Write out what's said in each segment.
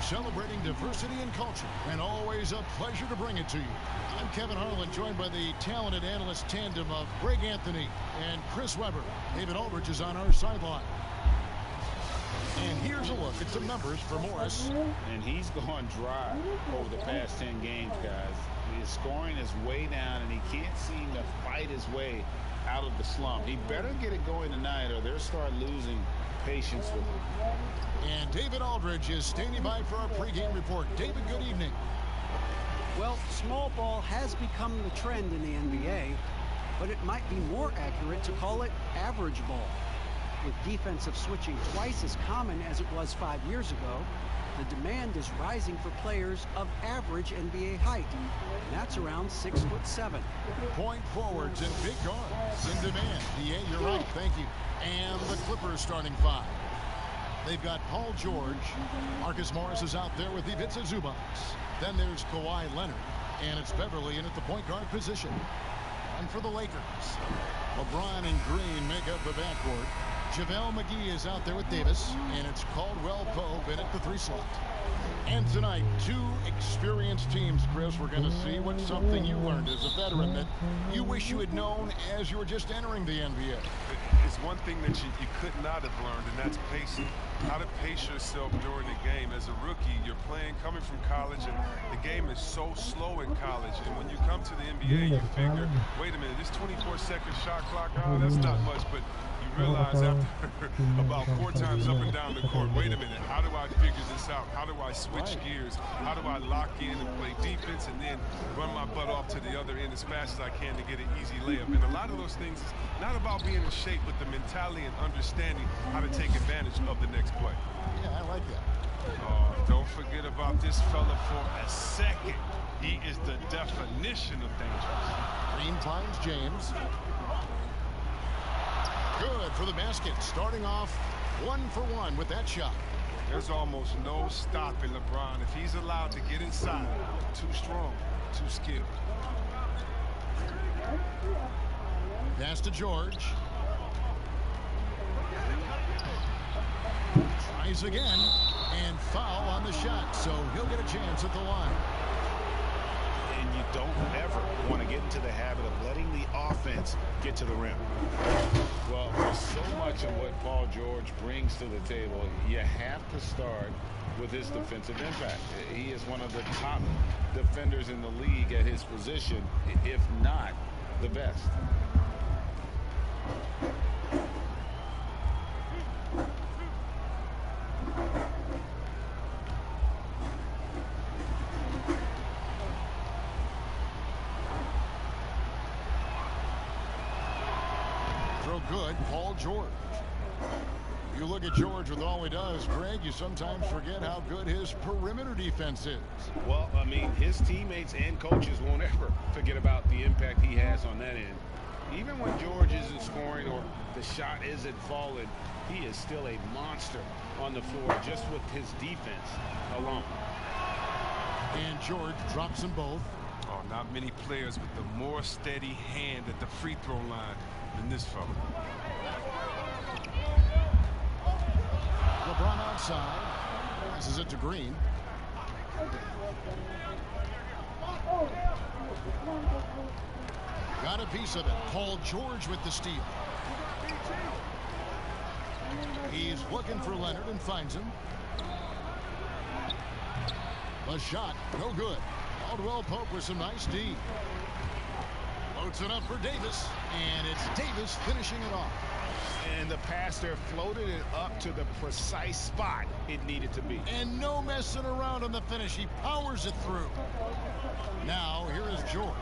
celebrating diversity and culture, and always a pleasure to bring it to you. I'm Kevin Harlan, joined by the talented analyst tandem of Greg Anthony and Chris Webber. David Aldridge is on our sideline. And here's a look at some numbers for Morris. And he's gone dry over the past 10 games, guys. His scoring is way down, and he can't seem to fight his way out of the slump. He better get it going tonight, or they'll start losing patience with him. And David Aldridge is standing by for our pregame report. David, good evening. Well, small ball has become the trend in the NBA, but it might be more accurate to call it average ball. With defensive switching twice as common as it was 5 years ago, the demand is rising for players of average NBA height, and that's around 6'7". Point forwards and big guards in demand. Yeah, you're right. Thank you. And the Clippers starting five. They've got Paul George. Marcus Morris is out there with Ivica Zubac. Then there's Kawhi Leonard, and it's Beverly in at the point guard position. And for the Lakers, LeBron and Green make up the backcourt. JaVale McGee is out there with Davis, and it's Caldwell Pope in at the 3 slot. And tonight, two experienced teams, Chris. We're going to see what's something you learned as a veteran that you wish you had known as you were just entering the NBA. It's one thing that you could not have learned, and that's pacing. How to pace yourself during the game. As a rookie, you're playing, coming from college, and the game is so slow in college. And when you come to the NBA, you figure, wait a minute, this 24-second shot clock, oh, that's not much, but you realize after about 4 times up and down the court, wait a minute, how do I figure this out? How do I switch gears? How do I lock in and play defense and then run my butt off to the other end as fast as I can to get an easy layup? And a lot of those things is not about being in shape, but the mentality and understanding how to take advantage of the next play. Yeah, I like that. Don't forget about this fella for a second. He is the definition of dangerous. Green finds James. Good for the basket. Starting off 1 for 1 with that shot. There's almost no stopping LeBron if he's allowed to get inside. Too strong, too skilled. Pass to George. Tries again, and foul on the shot, so he'll get a chance at the line. And you don't ever want to get into the habit of letting the offense get to the rim. Well, there's so much of what Paul George brings to the table. You have to start with his defensive impact. He is one of the top defenders in the league at his position, if not the best. Throw good, Paul George. You look at George with all he does, Greg, you sometimes forget how good his perimeter defense is. Well, I mean, his teammates and coaches won't ever forget about the impact he has on that end. Even when George isn't scoring or the shot isn't falling, he is still a monster on the floor just with his defense alone. And George drops them both. Oh, not many players with the more steady hand at the free throw line than this fella. LeBron outside. Passes it to Green. Got a piece of it. Paul George with the steal. He's looking for Leonard and finds him. The shot, no good. Caldwell Pope with some nice D. Floats it up for Davis, and it's Davis finishing it off. And the pass there floated it up to the precise spot it needed to be. And no messing around on the finish. He powers it through. Now, here is George.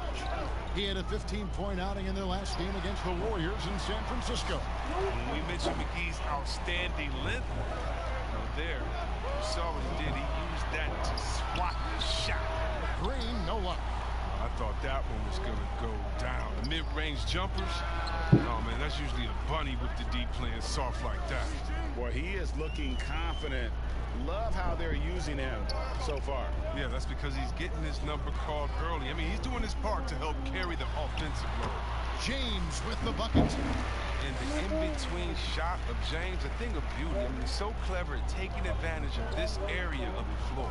He had a 15-point outing in their last game against the Warriors in San Francisco. When we mentioned McGee's outstanding length, there, you saw what he did. He used that to swat the shot. Green, no luck. I thought that one was going to go down. The mid-range jumpers, oh, man, that's usually a bunny with the deep playing soft like that. Boy, he is looking confident. Love how they're using him so far. Yeah, that's because he's getting his number called early. I mean, he's doing his part to help carry the offensive load. James with the bucket. And the in-between shot of James, a thing of beauty. I mean, he's so clever at taking advantage of this area of the floor.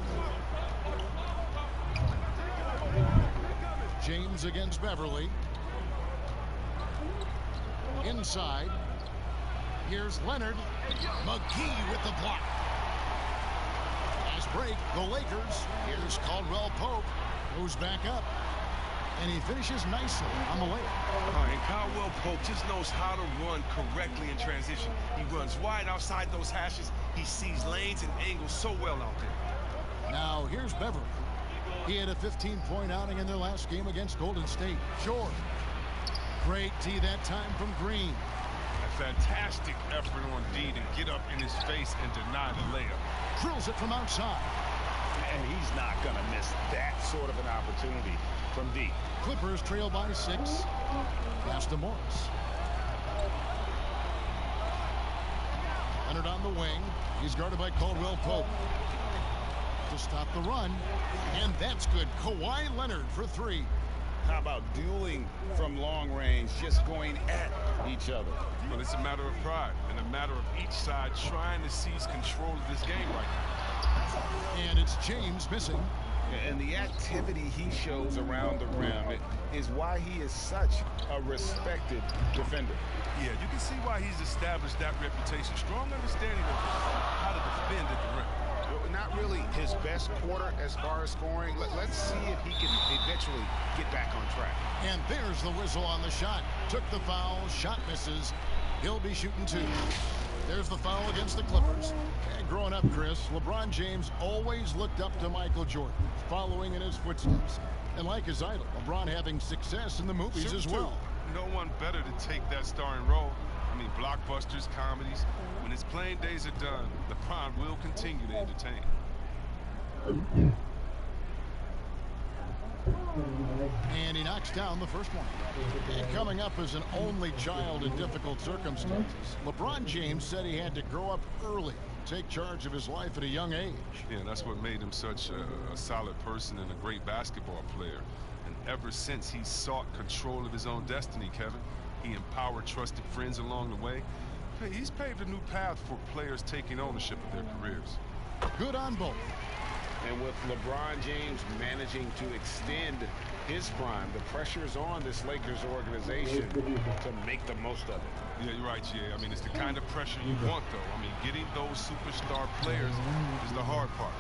James against Beverly. Inside. Here's Leonard. McGee with the block. Fast break, the Lakers. Here's Caldwell Pope. Goes back up. And he finishes nicely on the layup. And Caldwell Pope just knows how to run correctly in transition. He runs wide outside those hashes. He sees lanes and angles so well out there. Now here's Beverly. He had a 15-point outing in their last game against Golden State. George. Great D that time from Green. A fantastic effort on D to get up in his face and deny the layup. Drills it from outside. And he's not going to miss that sort of an opportunity from D. Clippers trail by 6. Pass to Morris. Leonard on the wing. He's guarded by Caldwell Pope. To stop the run. And that's good. Kawhi Leonard for 3. How about dueling from long range, just going at each other? Well, it's a matter of pride and a matter of each side trying to seize control of this game right now. And it's James missing. And the activity he shows around the rim is why he is such a respected defender. Yeah, you can see why he's established that reputation. Strong understanding of how to defend at the rim. Not really his best quarter as far as scoring. Let's see if he can eventually get back on track. And there's the whistle on the shot. Took the foul. Shot misses. He'll be shooting 2. There's the foul against the Clippers. And growing up, Chris, LeBron James always looked up to Michael Jordan, following in his footsteps. And like his idol, LeBron having success in the movies as well. No one better to take that starring role. I mean, blockbusters, comedies. When his playing days are done, LeBron will continue to entertain. And he knocks down the first one. And coming up as an only child in difficult circumstances, LeBron James said he had to grow up early, take charge of his life at a young age. Yeah, that's what made him such a solid person and a great basketball player. And ever since he sought control of his own destiny, Kevin, he empowered trusted friends along the way. He's paved a new path for players taking ownership of their careers. Good on both. And with LeBron James managing to extend his prime, the pressure is on this Lakers organization to make the most of it. Yeah, you're right, Jay. I mean, it's the kind of pressure you want, though. I mean, getting those superstar players is the hard part.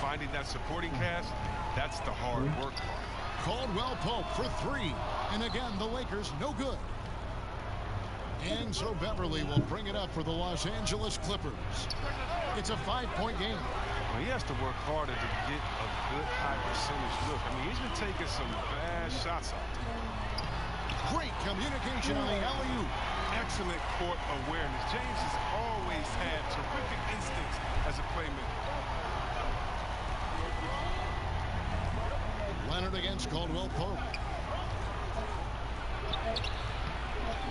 Finding that supporting cast, that's the hard work part. Caldwell Pope for 3. And again, the Lakers no good. And so Beverly will bring it up for the Los Angeles Clippers. It's a 5-point game. Well, he has to work harder to get a good high percentage look. I mean, he's been taking some bad shots out there. Great communication on the alley-oop. Excellent court awareness. James has always had terrific instincts as a playmaker. Leonard against Caldwell Pope.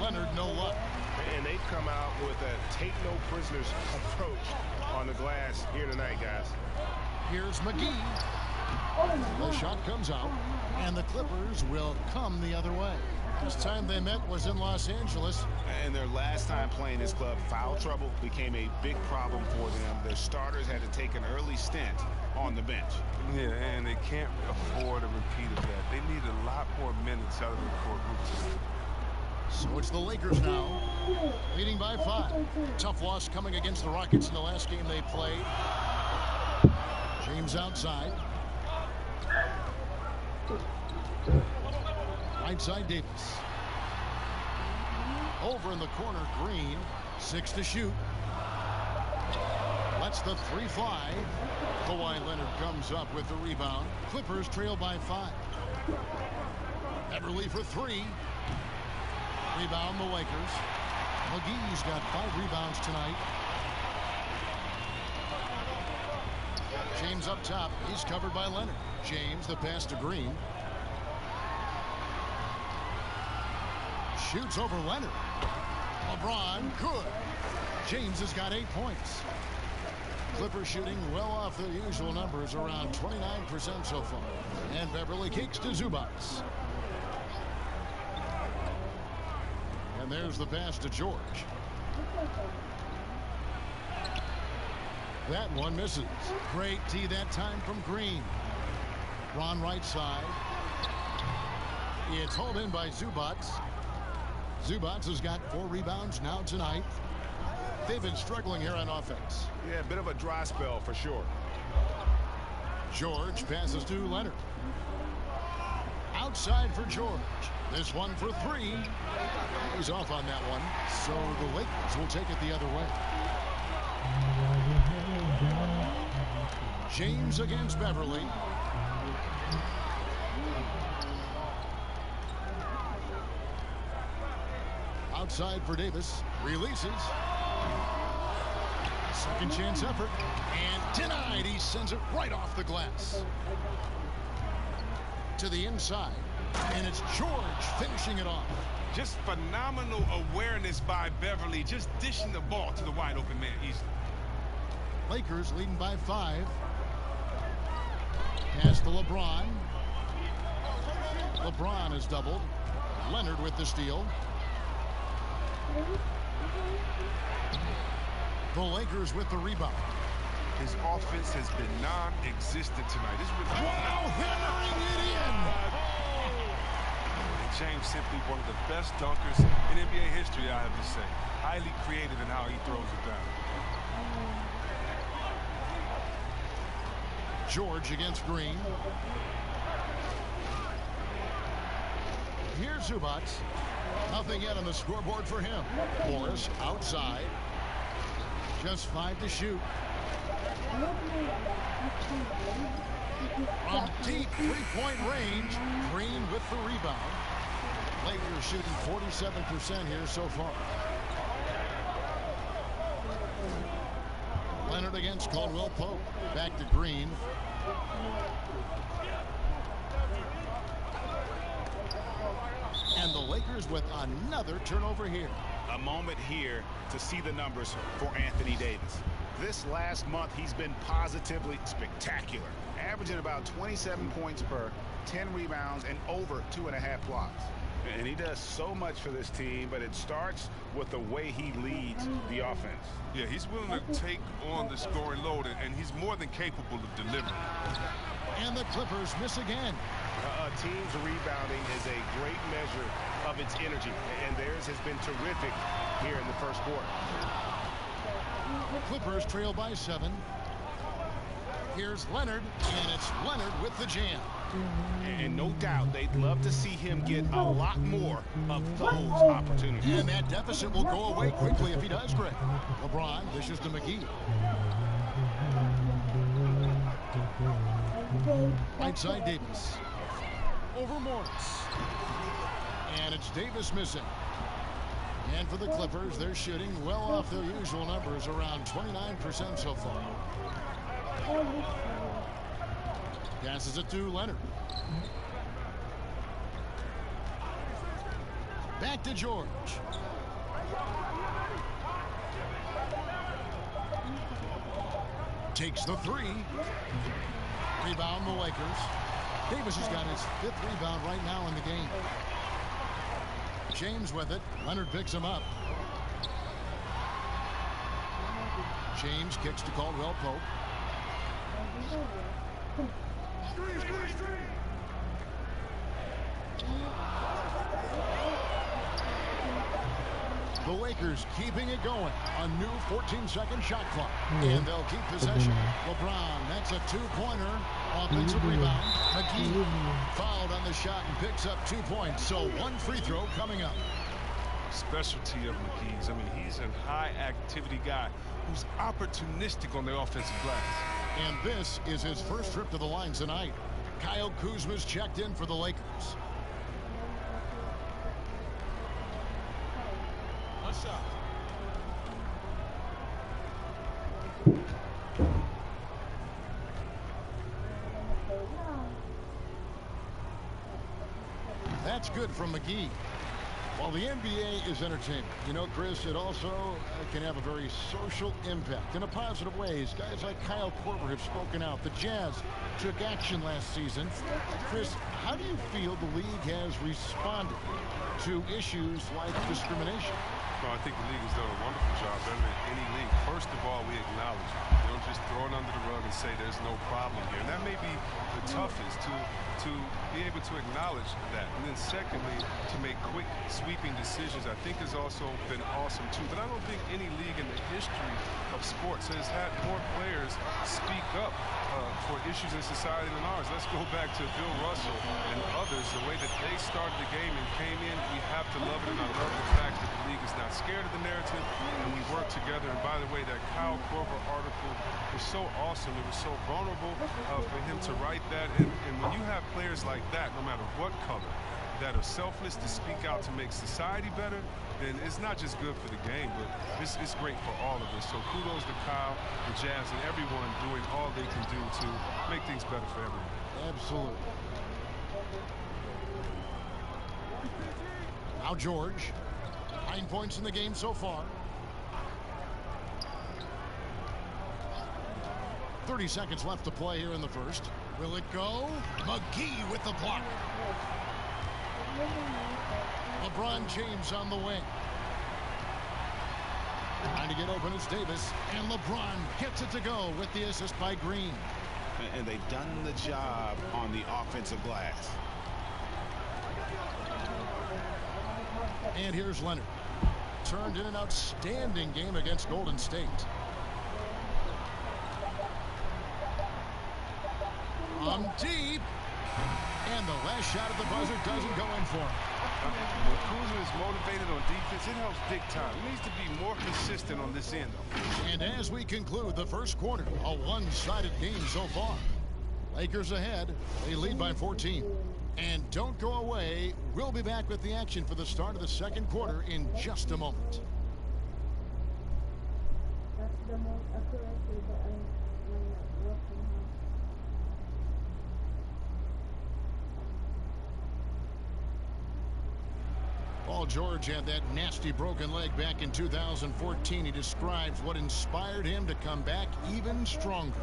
Leonard no luck. And they've come out with a take-no-prisoners approach on the glass here tonight, guys. Here's McGee. The shot comes out, and the Clippers will come the other way. Last time they met was in Los Angeles. And their last time playing this club, foul trouble became a big problem for them. Their starters had to take an early stint on the bench. Yeah, and they can't afford a repeat of that. They need a lot more minutes out of the core group tonight. So it's the Lakers now, leading by 5. Tough loss coming against the Rockets in the last game they played. James outside. Right side Davis. Over in the corner, Green. 6 to shoot. Lets the 3 fly. Kawhi Leonard comes up with the rebound. Clippers trail by 5. Beverly for 3. Rebound the Lakers. McGee's got 5 rebounds tonight. James up top. He's covered by Leonard. James the pass to Green. Shoots over Leonard. LeBron good. James has got 8 points. Clippers shooting well off their usual numbers, around 29% so far. And Beverly kicks to Zubac. And there's the pass to George. That one misses. Great tee that time from Green. Ron right side. It's hauled in by Zubac. Zubac has got 4 rebounds now tonight. They've been struggling here on offense. Yeah, a bit of a dry spell for sure. George passes to Leonard. Outside for George. This one for 3. He's off on that one. So the Lakers will take it the other way. James against Beverly. Outside for Davis. Releases. Second chance effort. And denied. He sends it right off the glass. To the inside. And it's George finishing it off. Just phenomenal awareness by Beverly. Just dishing the ball to the wide open man easily. Lakers leading by 5. Pass to LeBron. LeBron is doubled. Leonard with the steal. The Lakers with the rebound. His offense has been non-existent tonight. This is wow, hammering it in. And James simply one of the best dunkers in NBA history, I have to say. Highly creative in how he throws it down. George against Green. Here's Zubac. Nothing yet on the scoreboard for him. Morris outside. Just 5 to shoot. From deep 3-point range, Green with the rebound. Lakers shooting 47% here so far. Leonard against Caldwell Pope. Back to Green. And the Lakers with another turnover here. A moment here to see the numbers for Anthony Davis. This last month, he's been positively spectacular, averaging about 27 points per, 10 rebounds, and over 2.5 blocks. And he does so much for this team, but it starts with the way he leads the offense. Yeah, he's willing to take on the scoring load, and he's more than capable of delivering. And the Clippers miss again. A team's rebounding is a great measure of its energy, and theirs has been terrific here in the first quarter. Clippers trail by 7. Here's Leonard, and it's Leonard with the jam. And no doubt they'd love to see him get a lot more of those opportunities. And that deficit will go away quickly if he does, Greg. LeBron dishes to McGee. Right side Davis. Over Morris. And it's Davis missing. And for the Clippers, they're shooting well off their usual numbers, around 29% so far. Passes it to Leonard. Back to George. Takes the 3. Rebound the Lakers. Davis has got his 5th rebound right now in the game. James with it. Leonard picks him up. James kicks to Caldwell Pope. The Lakers keeping it going. A new 14-second shot clock. And they'll keep possession. LeBron, that's a 2-pointer. Offensive rebound. McGee fouled on the shot and picks up 2 points. So 1 free throw coming up. Specialty of McGee's. I mean, he's a high-activity guy who's opportunistic on the offensive glass. And this is his first trip to the line tonight. Kyle Kuzma's checked in for the Lakers. A shot. That's good from McGee. Well, the NBA is entertainment. You know, Chris, it also can have a very social impact in a positive ways. Guys like Kyle Korver have spoken out. The Jazz took action last season. Chris, how do you feel the league has responded to issues like discrimination? No, I think the league has done a wonderful job, better than any league. First of all, we acknowledge it. We don't just throw it under the rug and say there's no problem here. And that may be the toughest, to be able to acknowledge that. And then secondly, to make quick, sweeping decisions, I think has also been awesome too. But I don't think any league in the history of sports has had more players speak up for issues in society than ours. Let's go back to Bill Russell and others, the way that they started the game and came in. We have to love it, and I love the fact that the league is not scared of the narrative, and we work together. And by the way, that Kyle Korver article was so awesome. It was so vulnerable for him to write that. And when you have players like that, no matter what color, that are selfless to speak out to make society better, then it's not just good for the game, but it's great for all of us. So kudos to Kyle, the Jazz, and everyone doing all they can do to make things better for everyone. Absolutely. Now George. 9 points in the game so far. 30 seconds left to play here in the first. Will it go? McGee with the block. LeBron James on the wing. Trying to get open, it's Davis. And LeBron gets it to go with the assist by Green. And they've done the job on the offensive glass. And here's Leonard. Turned in an outstanding game against Golden State. From deep. And the last shot at the buzzer doesn't go in for him. When Kuzma is motivated on defense, it helps big time. He needs to be more consistent on this end. And as we conclude the first quarter, a one-sided game so far. Lakers ahead. They lead by 14. And don't go away. We'll be back with the action for the start of the second quarter in just a moment. That's the most accuracy that I'm working on. Paul George had that nasty broken leg back in 2014. He describes what inspired him to come back even stronger.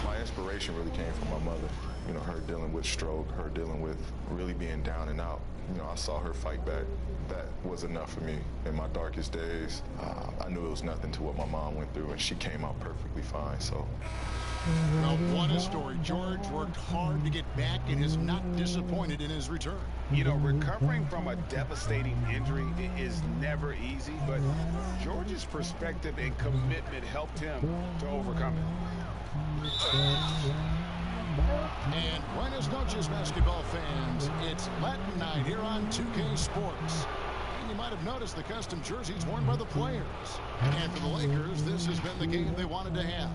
My inspiration really came from my mother. You know, her dealing with stroke, her dealing with really being down and out. You know, I saw her fight back. That was enough for me. In my darkest days, I knew it was nothing to what my mom went through, and she came out perfectly fine, so. Well, what a story. George worked hard to get back and is not disappointed in his return. You know, recovering from a devastating injury is never easy, but George's perspective and commitment helped him to overcome it. And buenas noches, basketball fans. It's Latin night here on 2K Sports. And you might have noticed the custom jerseys worn by the players. And for the Lakers, this has been the game they wanted to have.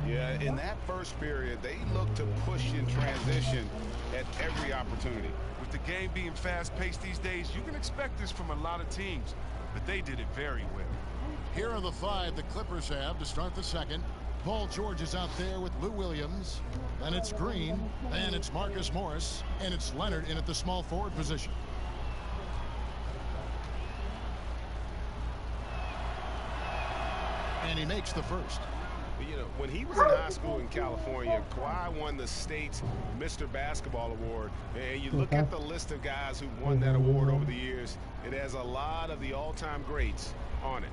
Yeah, in that first period, they looked to push in transition at every opportunity. With the game being fast-paced these days, you can expect this from a lot of teams, but they did it very well. Here are the 5 the Clippers have to start the second. Paul George is out there with Lou Williams. Then it's Green. Then it's Marcus Morris. And it's Leonard in at the small forward position. And he makes the first. You know, when he was in high school in California, Kawhi won the state's Mr. Basketball Award. And you look at the list of guys who won that award over the years, it has a lot of the all-time greats on it.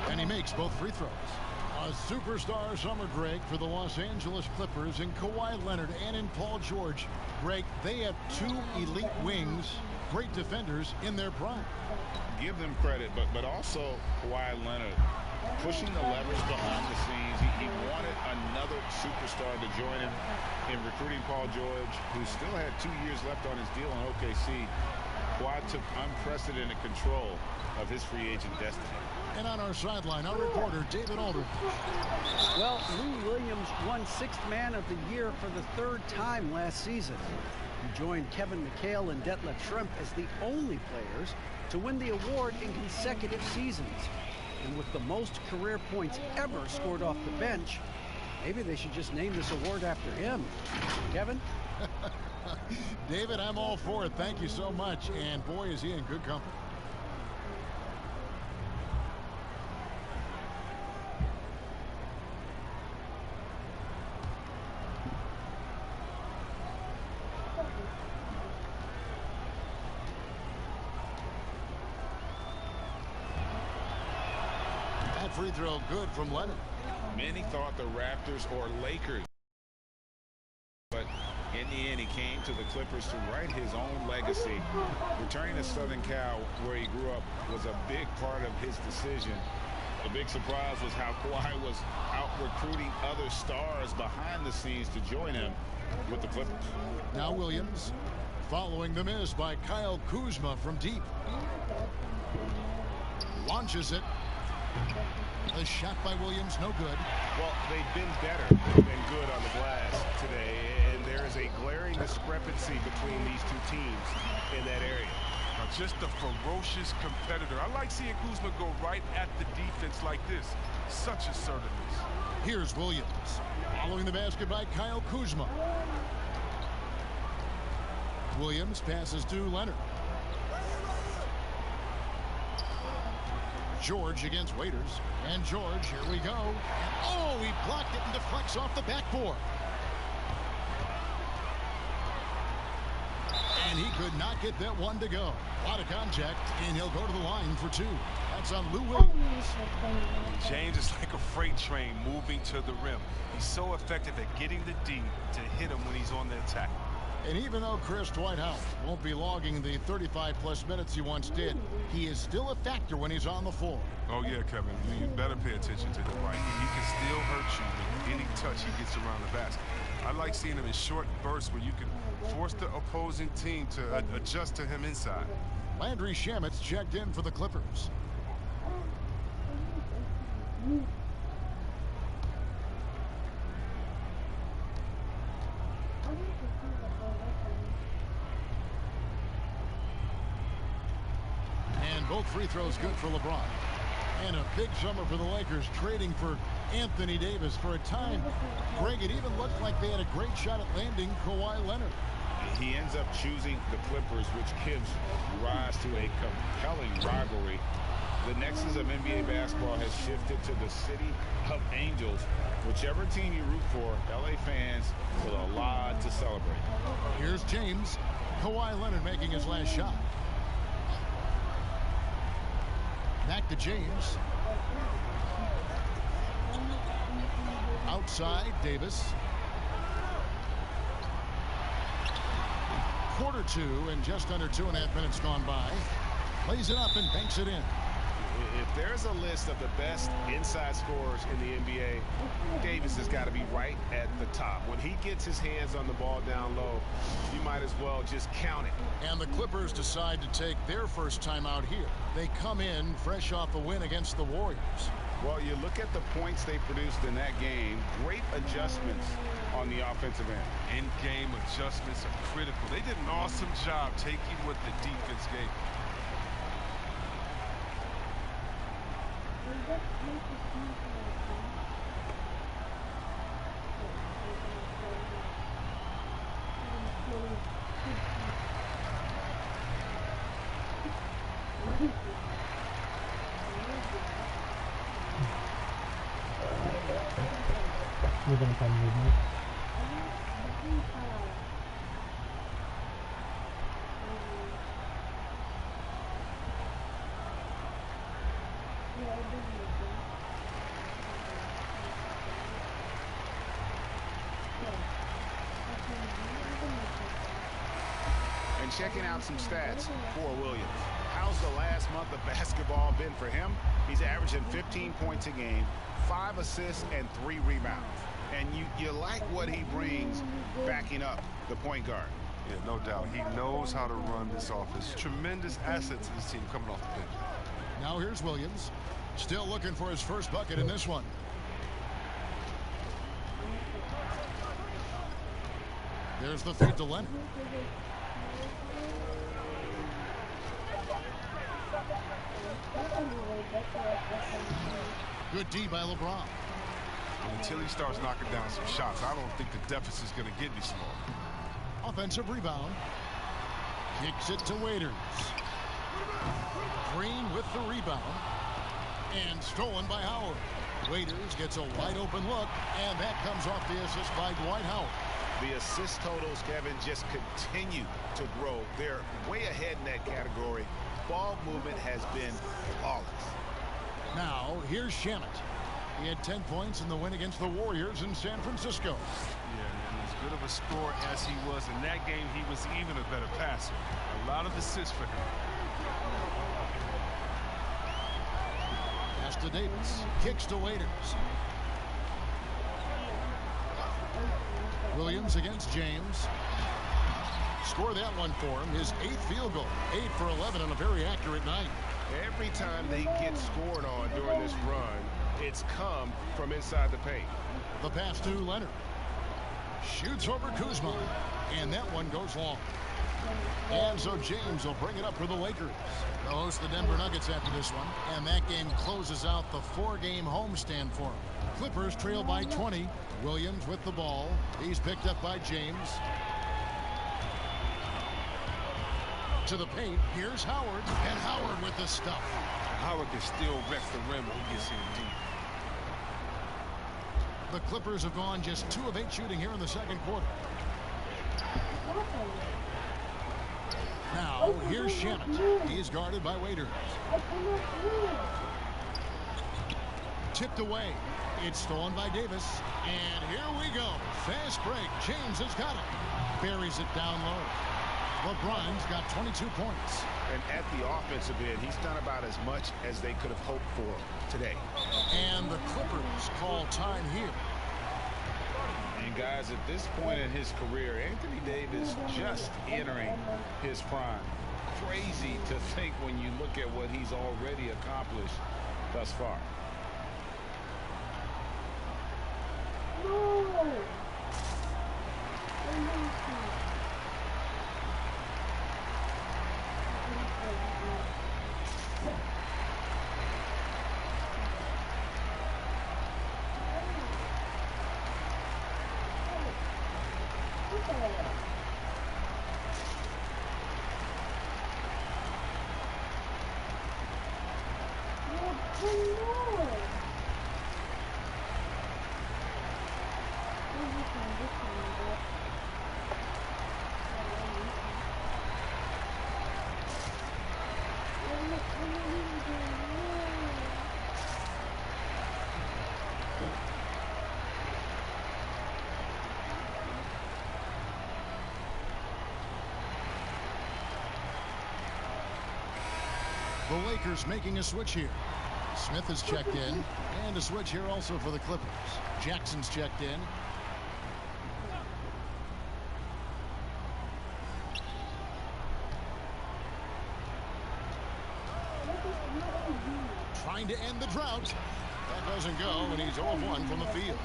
And he makes both free throws. A superstar summer, Greg, for the Los Angeles Clippers in Kawhi Leonard and in Paul George. Greg, they have 2 elite wings, great defenders in their prime. Give them credit, but also Kawhi Leonard pushing the levers behind the scenes. He wanted another superstar to join him in recruiting Paul George, who still had 2 years left on his deal in OKC. Kawhi took unprecedented control of his free agent destiny. And on our sideline, our reporter, David Aldridge. Well, Lou Williams won 6th Man of the Year for the 3rd time last season. He joined Kevin McHale and Detlef Schrempf as the only players to win the award in consecutive seasons. And with the most career points ever scored off the bench, maybe they should just name this award after him. Kevin? David, I'm all for it. Thank you so much. And boy, is he in good company. That free throw good from Leonard. Many thought the Raptors or Lakers, but in the end, he came to the Clippers to write his own legacy. Returning to Southern Cal, where he grew up, was a big part of his decision. The big surprise was how Kawhi was out recruiting other stars behind the scenes to join him with the Clippers. Now Williams, following the miss by Kyle Kuzma from deep. Launches it. A shot by Williams, no good. Well, they've been better than good on the glass today, and there is a glaring discrepancy between these two teams in that area. Just a ferocious competitor. I like seeing Kuzma go right at the defense like this. Such assertiveness. Here's Williams, following the basket by Kyle Kuzma. Williams passes to Leonard. George against Waiters. And George, here we go. And oh, he blocked it and deflects off the backboard. And he could not get that one to go. A lot of contact, and he'll go to the line for two. That's on Lou Williams. James is like a freight train moving to the rim. He's so effective at getting the D to hit him when he's on the attack. And even though Chris Dwight-Howard won't be logging the 35-plus minutes he once did, he is still a factor when he's on the floor. Oh, yeah, Kevin. You better pay attention to him, right? He can still hurt you with any touch he gets around the basket. I like seeing him in short bursts where you can force the opposing team to adjust to him inside. Landry Shamet's checked in for the Clippers. And both free throws good for LeBron. And a big summer for the Lakers, trading for Anthony Davis. For a time, Greg, it even looked like they had a great shot at landing Kawhi Leonard. He ends up choosing the Clippers, which gives rise to a compelling rivalry. The nexus of NBA basketball has shifted to the city of angels. Whichever team you root for, LA fans with a lot to celebrate. Here's James. Kawhi Leonard making his last shot. Back to James. Outside, Davis. Quarter two, and just under 2.5 minutes gone by. Plays it up and banks it in. If there's a list of the best inside scorers in the NBA, Davis has got to be right at the top. When he gets his hands on the ball down low, you might as well just count it. And the Clippers decide to take their first time out here. They come in fresh off a win against the Warriors. Well, you look at the points they produced in that game. Great adjustments on the offensive end. In-game adjustments are critical. They did an awesome job taking what the defense gave. And checking out some stats for Williams. How's the last month of basketball been for him? He's averaging 15 points a game, 5 assists, and 3 rebounds. And you like what he brings backing up the point guard. Yeah, no doubt. He knows how to run this offense. Tremendous asset to this team coming off the bench. Now here's Williams. Still looking for his first bucket in this one. There's the feed to Leonard. Good D by LeBron. Until he starts knocking down some shots, I don't think the deficit's going to get any smaller. Offensive rebound. Kicks it to Waiters. Green with the rebound. And stolen by Howard. Waiters gets a wide open look, and that comes off the assist by Dwight Howard. The assist totals, Kevin, just continue to grow. They're way ahead in that category. Ball movement has been flawless. Now, here's Shamet. He had 10 points in the win against the Warriors in San Francisco. Yeah, and as good of a scorer as he was in that game, he was even a better passer. A lot of assists for him. Pass to Davis. Kicks to Waiters. Williams against James. Score that one for him. His 8th field goal. 8 for 11 on a very accurate night. Every time they get scored on during this run, it's come from inside the paint. The pass to Leonard. Shoots over Kuzma. And that one goes long. And so James will bring it up for the Lakers. They'll host the Denver Nuggets after this one. And that game closes out the 4-game homestand for them. Clippers trail by 20. Williams with the ball. He's picked up by James. To the paint. Here's Howard. And Howard with the stuff. Howard can still wreck the rim when he gets in deep. The Clippers have gone just 2 of 8 shooting here in the second quarter. Now, here's Shamet. He's guarded by Waiters. Tipped away. It's stolen by Davis. And here we go. Fast break. James has got it. Buries it down low. LeBron's got 22 points. And at the offensive end, he's done about as much as they could have hoped for today. And the Clippers call time here. And guys, at this point in his career, Anthony Davis just entering his prime. Crazy to think when you look at what he's already accomplished thus far. The Lakers making a switch here. Smith is checked in. And a switch here also for the Clippers. Jackson's checked in. Trying to end the drought. That doesn't go, and he's 0-1 from the field.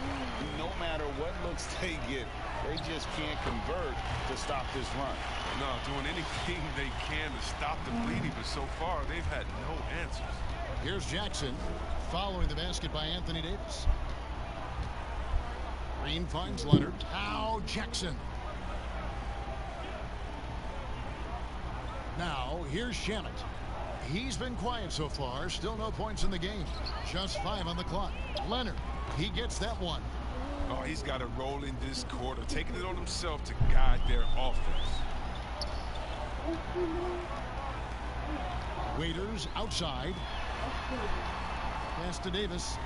No matter what looks they get, they just can't convert to stop this run. No, doing anything they can to stop the bleeding, but so far they've had no answers. Here's Jackson following the basket by Anthony Davis. Green finds Leonard. Now Jackson. Now here's Shamet. He's been quiet so far. Still no points in the game. Just 5 on the clock. Leonard. He gets that one. Oh, he's got to roll in this quarter, taking it on himself to guide their offense. Waiters outside. Pass to Davis.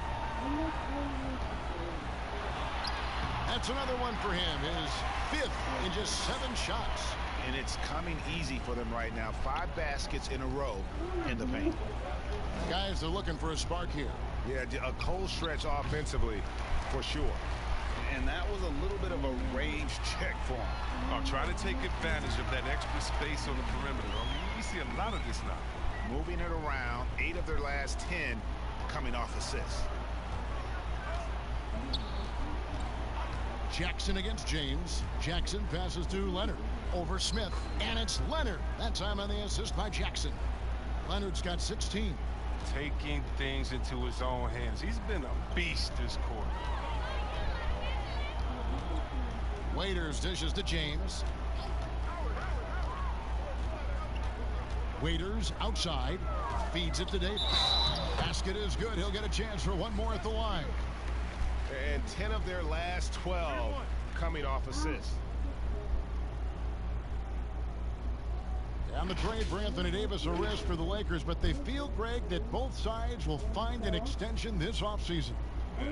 That's another one for him. His 5th in just 7 shots. And it's coming easy for them right now. 5 baskets in a row in the paint. Guys, they're looking for a spark here. Yeah, a cold stretch offensively for sure. And that was a little bit of a range check for him. Oh, trying to take advantage of that extra space on the perimeter. I mean, we see a lot of this now. Moving it around. 8 of their last 10 coming off assists. Jackson against James. Jackson passes to Leonard. Over Smith. And it's Leonard. That time on the assist by Jackson. Leonard's got 16. taking things into his own hands. He's been a beast this quarter. Waiters dishes to James. Waiters outside, feeds it to Davis. Basket is good. He'll get a chance for one more at the line. And 10 of their last 12 coming off assists. On the trade for Anthony Davis, a risk for the Lakers, but they feel, Greg, that both sides will find an extension this offseason.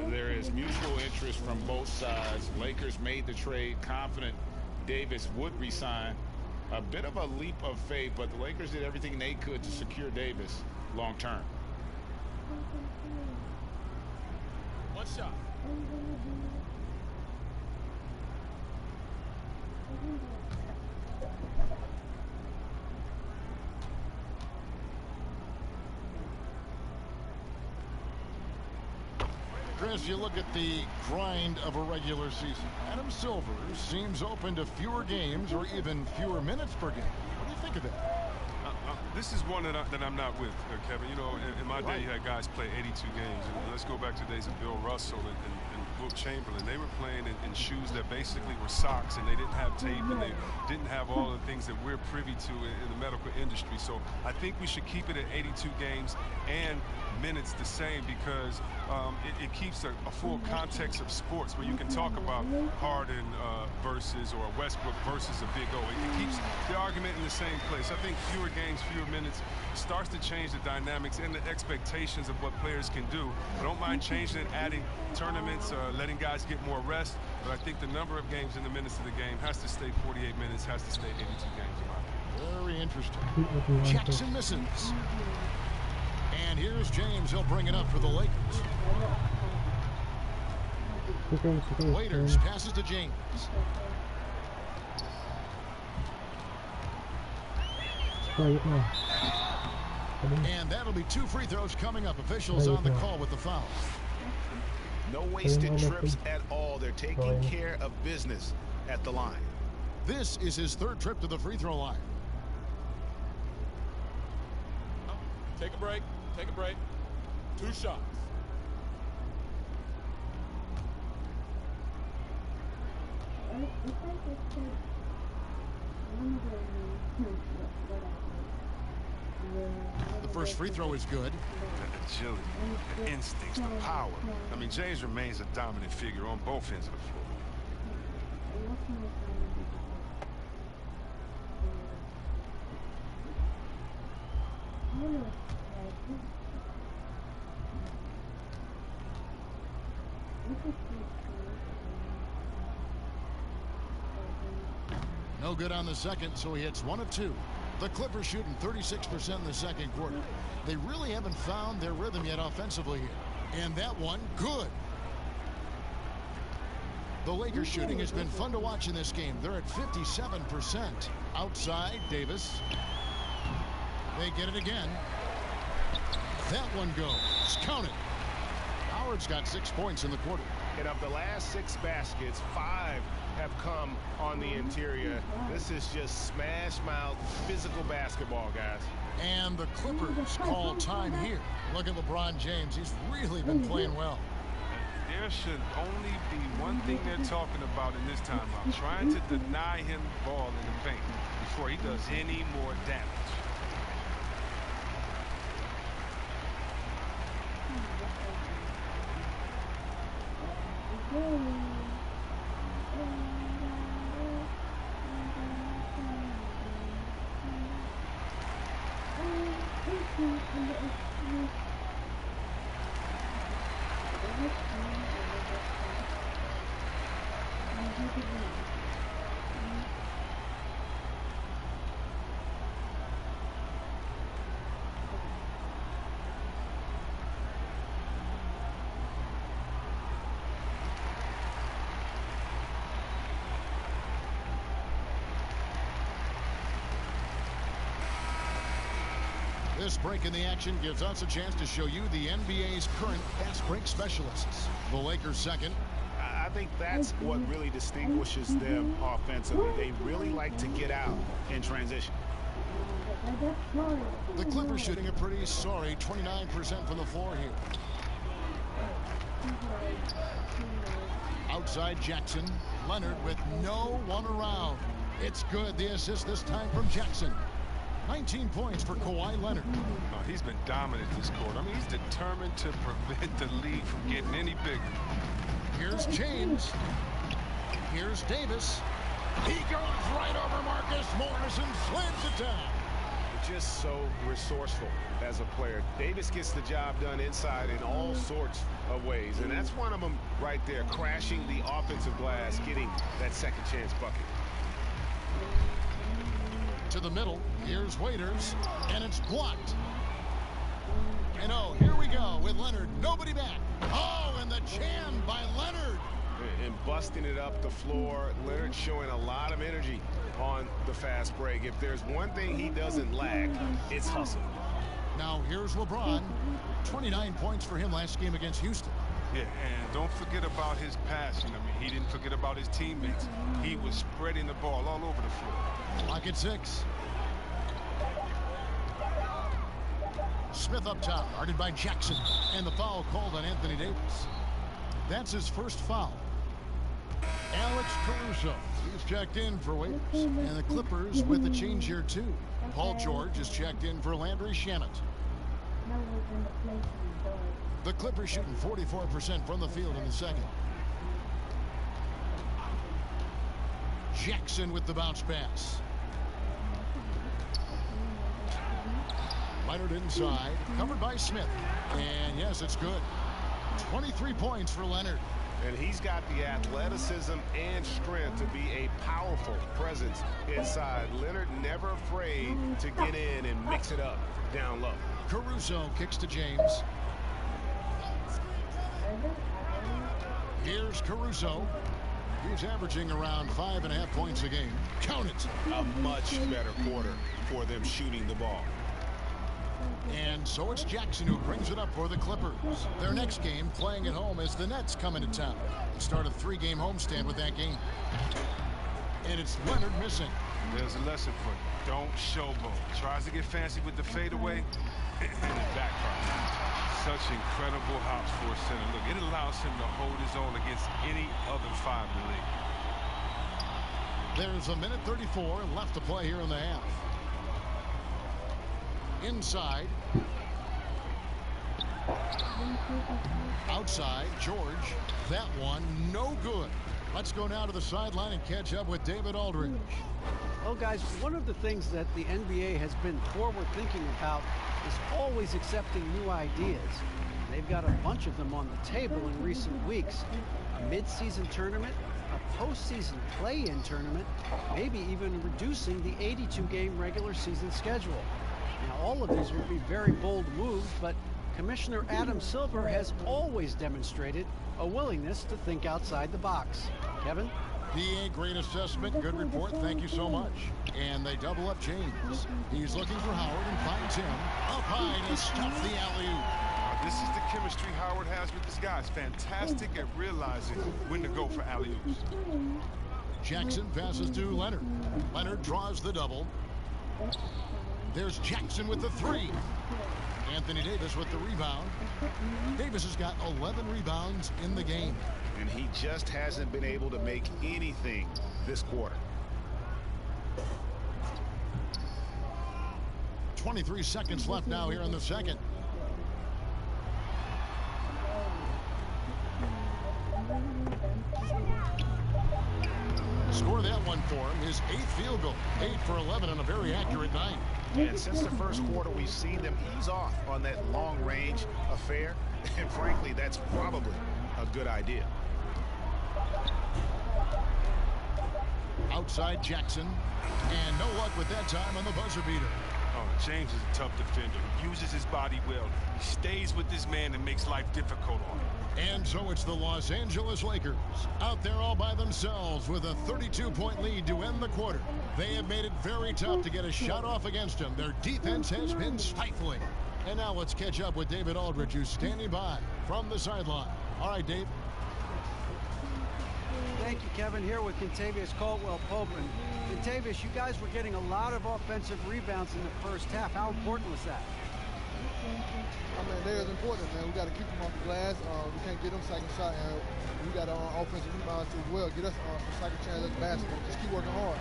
There is mutual interest from both sides. Lakers made the trade confident Davis would resign. A bit of a leap of faith, but the Lakers did everything they could to secure Davis long term. One shot. Chris, you look at the grind of a regular season. Adam Silver seems open to fewer games or even fewer minutes per game. What do you think of that? This is one that I'm not with, Kevin. You know, in my day, you had guys play 82 games. And let's go back to the days of Bill Russell and Wilt Chamberlain. They were playing in shoes that basically were socks, and they didn't have tape, and they didn't have all the things that we're privy to in the medical industry. So I think we should keep it at 82 games and minutes the same, because it keeps a full context of sports where you can talk about Harden versus, or Westbrook versus a Big O. It keeps the argument in the same place. I think fewer games, fewer minutes starts to change the dynamics and the expectations of what players can do. I don't mind changing it, adding tournaments, letting guys get more rest, but I think the number of games and the minutes of the game has to stay 48 minutes, has to stay 82 games. Very interesting. Jackson misses. And here's James. He'll bring it up for the Lakers. Waiters passes to James. And that'll be 2 free throws coming up. Officials on the call with the foul. No wasted trips at all. They're taking care of business at the line. This is his 3rd trip to the free throw line. Take a break. Take a break. 2 shots. The first free throw is good. The agility, the instincts, the power. I mean, James remains a dominant figure on both ends of the floor. No good on the second, so he hits 1 of 2. The Clippers shooting 36% in the second quarter. They really haven't found their rhythm yet offensively here. And that one, good. The Lakers shooting has been fun to watch in this game. They're at 57%. Outside, Davis. They get it again. That one goes. Count it. Howard's got 6 points in the quarter. And of the last 6 baskets, 5 have come on the interior. This is just smash mouth physical basketball, guys. And the Clippers call time here. Look at LeBron James. He's really been playing well. There should only be one thing they're talking about in this timeout, trying to deny him the ball in the paint before he does any more damage. This break in the action gives us a chance to show you the NBA's current fast break specialists. The Lakers second. I think that's what really distinguishes them offensively. They really like to get out in transition. The Clippers shooting a pretty sorry 29% from the floor here. Outside Jackson. Leonard with no one around. It's good. The assist this time from Jackson. 19 points for Kawhi Leonard. Oh, he's been dominant this quarter. I mean, he's determined to prevent the lead from getting any bigger. Here's James. Here's Davis. He goes right over Marcus Morris and slams it down. Just so resourceful as a player. Davis gets the job done inside in all sorts of ways, and that's one of them right there, crashing the offensive glass, getting that second chance bucket. To the middle, here's Waiters, and it's blocked. And oh, here we go with Leonard, nobody back. Oh, and the jam by Leonard. And busting it up the floor. Leonard showing a lot of energy on the fast break. If there's one thing he doesn't lack, it's hustle. Now here's LeBron. 29 points for him last game against Houston. Yeah, and don't forget about his passing. I mean, he didn't forget about his teammates. He was spreading the ball all over the floor. Clock at 6. Smith up top, guarded by Jackson. And the foul called on Anthony Davis. That's his first foul. Alex Caruso, he's checked in for Waiters. And the Clippers with the change here too. Paul George is checked in for Landry Shamet. The Clippers shooting 44% from the field in the second. Jackson with the bounce pass. Leonard inside, covered by Smith. And yes, it's good. 23 points for Leonard. And he's got the athleticism and strength to be a powerful presence inside. Leonard never afraid to get in and mix it up down low. Caruso kicks to James. Here's Caruso. He's averaging around 5.5 points a game. Count it. A much better quarter for them shooting the ball. And so it's Jackson who brings it up for the Clippers. Their next game, playing at home, as the Nets come into town. Start a 3-game homestand with that game. And it's Leonard missing. There's a lesson for you. Don't showboat. Tries to get fancy with the fadeaway, and it backfires. Such incredible hops for a center. Look, it allows him to hold his own against any other 5 in the league. There's a minute 34 left to play here in the half. Inside. Outside, George. That one, no good. Let's go now to the sideline and catch up with David Aldridge. Well, guys, one of the things that the NBA has been forward thinking about is always accepting new ideas. They've got a bunch of them on the table in recent weeks. A mid-season tournament, a postseason play-in tournament, maybe even reducing the 82-game regular season schedule. Now, all of these will be very bold moves, but Commissioner Adam Silver has always demonstrated a willingness to think outside the box. Kevin? PA, great assessment, good report, thank you so much. And they double up James. He's looking for Howard and finds him up high to stop the alley-oop. This is the chemistry Howard has with this guy. It's fantastic at realizing when to go for alley-oops. Jackson passes to Leonard. Leonard draws the double. There's Jackson with the 3. Anthony Davis with the rebound. Davis has got 11 rebounds in the game. And he just hasn't been able to make anything this quarter. 23 seconds left now here in the second. Score that one for him. His 8th field goal. 8 for 11 on a very accurate night. And since the first quarter, we've seen them ease off on that long-range affair. And frankly, that's probably a good idea. Outside Jackson. And no luck with that time on the buzzer beater. Oh, James is a tough defender. He uses his body well. He stays with this man and makes life difficult on him. And so it's the Los Angeles Lakers out there all by themselves with a 32-point lead to end the quarter. They have made it very tough to get a shot off against them. Their defense has been stifling. And now let's catch up with David Aldridge, who's standing by from the sideline. All right, Dave. Thank you, Kevin. Here with Kentavious Caldwell-Pope. And Davis, you guys were getting a lot of offensive rebounds in the first half. How important was that? I mean, that is important, man. We got to keep them off the glass. We can't get them second shot, and we got offensive rebounds as well. Get us some second chance at the basket. Just keep working hard.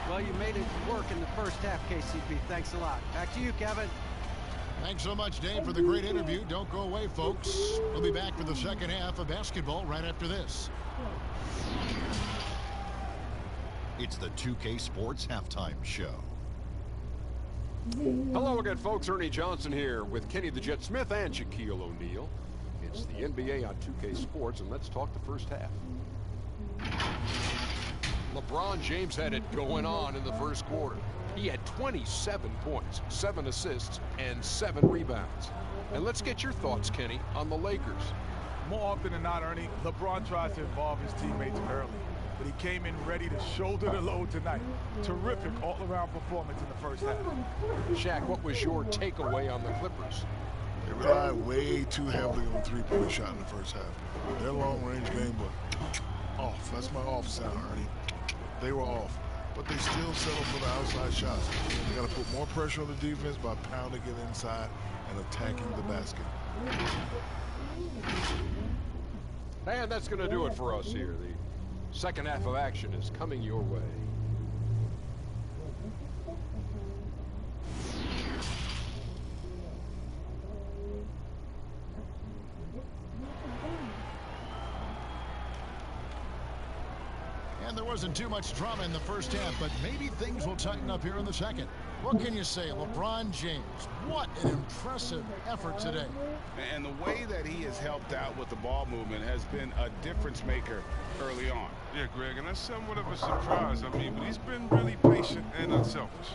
Well, you made it work in the first half, KCP. Thanks a lot. Back to you, Kevin. Thanks so much, Dave, for the great interview. Don't go away, folks. We'll be back for the second half of basketball right after this. It's the 2K Sports Halftime Show. Hello again, folks. Ernie Johnson here with Kenny the Jet Smith and Shaquille O'Neal. It's the NBA on 2K Sports, and let's talk the first half. LeBron James had it going on in the first quarter. He had 27 points, 7 assists, and 7 rebounds. And let's get your thoughts, Kenny, on the Lakers. More often than not, Ernie, LeBron tries to involve his teammates early, but he came in ready to shoulder the load tonight. Terrific all-around performance in the first half. Shaq, what was your takeaway on the Clippers? They relied way too heavily on the three-point shot in the first half. Their long-range game was off. That's my off sound, Ernie. They were off, but they still settled for the outside shots. They got to put more pressure on the defense by pounding it inside and attacking the basket. And that's going to do it for us here. The second half of action is coming your way. And there wasn't too much drama in the first half, but maybe things will tighten up here in the second. What can you say? LeBron James, what an impressive effort today. And the way that he has helped out with the ball movement has been a difference maker early on. Yeah, Greg, and that's somewhat of a surprise. I mean, but he's been really patient and unselfish.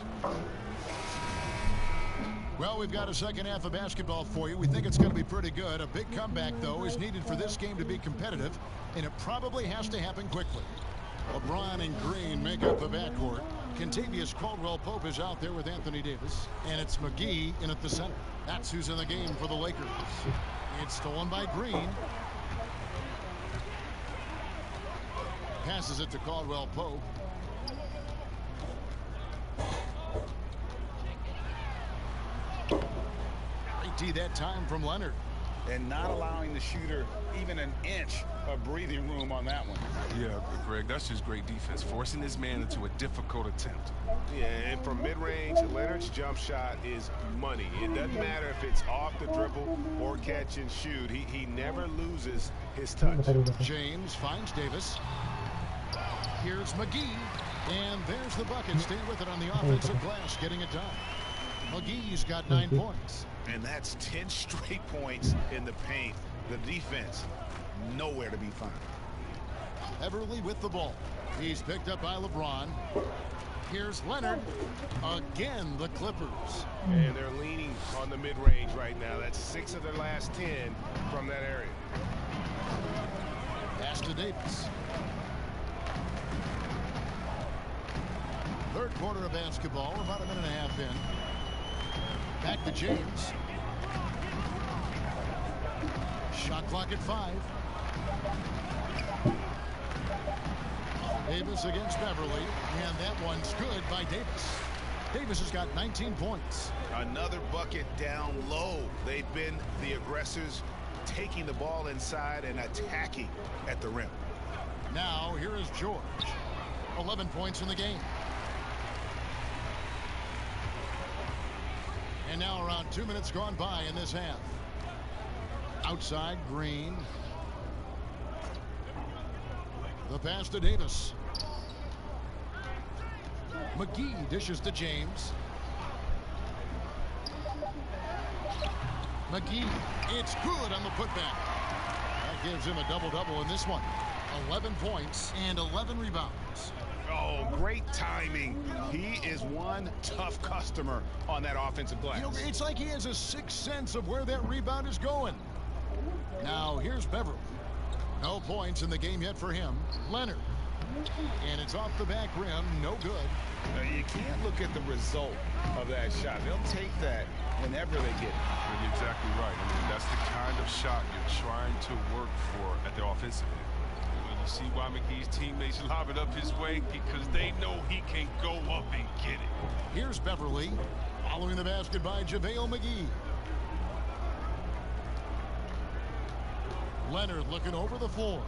Well, we've got a second half of basketball for you. We think it's going to be pretty good. A big comeback, though, is needed for this game to be competitive, and it probably has to happen quickly. LeBron and Green make up the backcourt. Kentavious Caldwell-Pope is out there with Anthony Davis, and it's McGee in at the center. That's who's in the game for the Lakers. It's stolen by Green. Passes it to Caldwell-Pope. Great D that time from Leonard. And not allowing the shooter even an inch of breathing room on that one. Yeah, Greg, that's just great defense, forcing this man into a difficult attempt. Yeah, and from mid-range, Leonard's jump shot is money. It doesn't matter if it's off the dribble or catch and shoot. He never loses his touch. James finds Davis. Here's McGee. And there's the bucket. Stay with it on the offensive glass, getting it done. McGee's got 9 points. And that's 10 straight points in the paint. The defense, nowhere to be found. Everly with the ball. He's picked up by LeBron. Here's Leonard. Again, the Clippers. And they're leaning on the mid-range right now. That's 6 of their last 10 from that area. Pass to Davis. Third quarter of basketball. We're about a minute and a half in. Back to James. Shot clock at 5. Davis against Beverly, and that one's good by Davis. Davis has got 19 points. Another bucket down low. They've been the aggressors, taking the ball inside and attacking at the rim. Now here is George. 11 points in the game. And now around 2 minutes gone by in this half. Outside, Green. The pass to Davis. McGee dishes to James. McGee, it's good on the putback. That gives him a double-double in this one. 11 points and 11 rebounds. Oh, great timing. He is one tough customer on that offensive glass. You know, it's like he has a sixth sense of where that rebound is going. Now, here's Beverly. No points in the game yet for him. Leonard. And it's off the back rim. No good. Now, you can't look at the result of that shot. They'll take that whenever they get it. You're exactly right. I mean, that's the kind of shot you're trying to work for at the offensive end. You see why McGee's teammates lob it up his way? Because they know he can go up and get it. Here's Beverly. Following the basket by JaVale McGee. Leonard looking over the floor.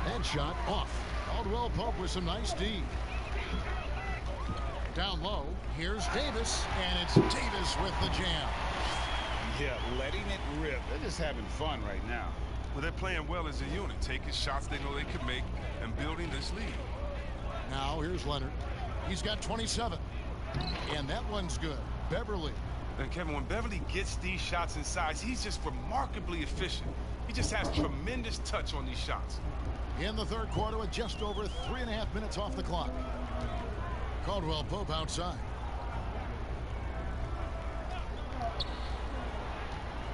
Headshot off. Caldwell Pope with some nice D. Down low, here's Davis, and it's Davis with the jam. Yeah, letting it rip. They're just having fun right now. Well, they're playing well as a unit, taking shots they know they can make and building this lead. Now here's Leonard. He's got 27. And that one's good. Beverly. And Kevin, when Beverly gets these shots inside, he's just remarkably efficient. He just has tremendous touch on these shots. In the third quarter with just over 3.5 minutes off the clock. Caldwell Pope outside.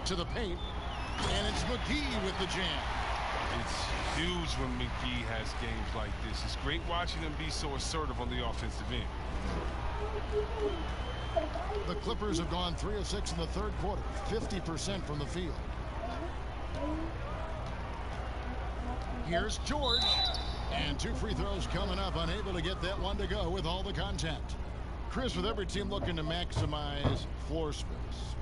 To the paint. And it's McGee with the jam. It's huge when McGee has games like this. It's great watching him be so assertive on the offensive end. The Clippers have gone 3 of 6 in the third quarter, 50% from the field. Here's George. And 2 free throws coming up, unable to get that one to go with all the contact. Chris, with every team looking to maximize floor space,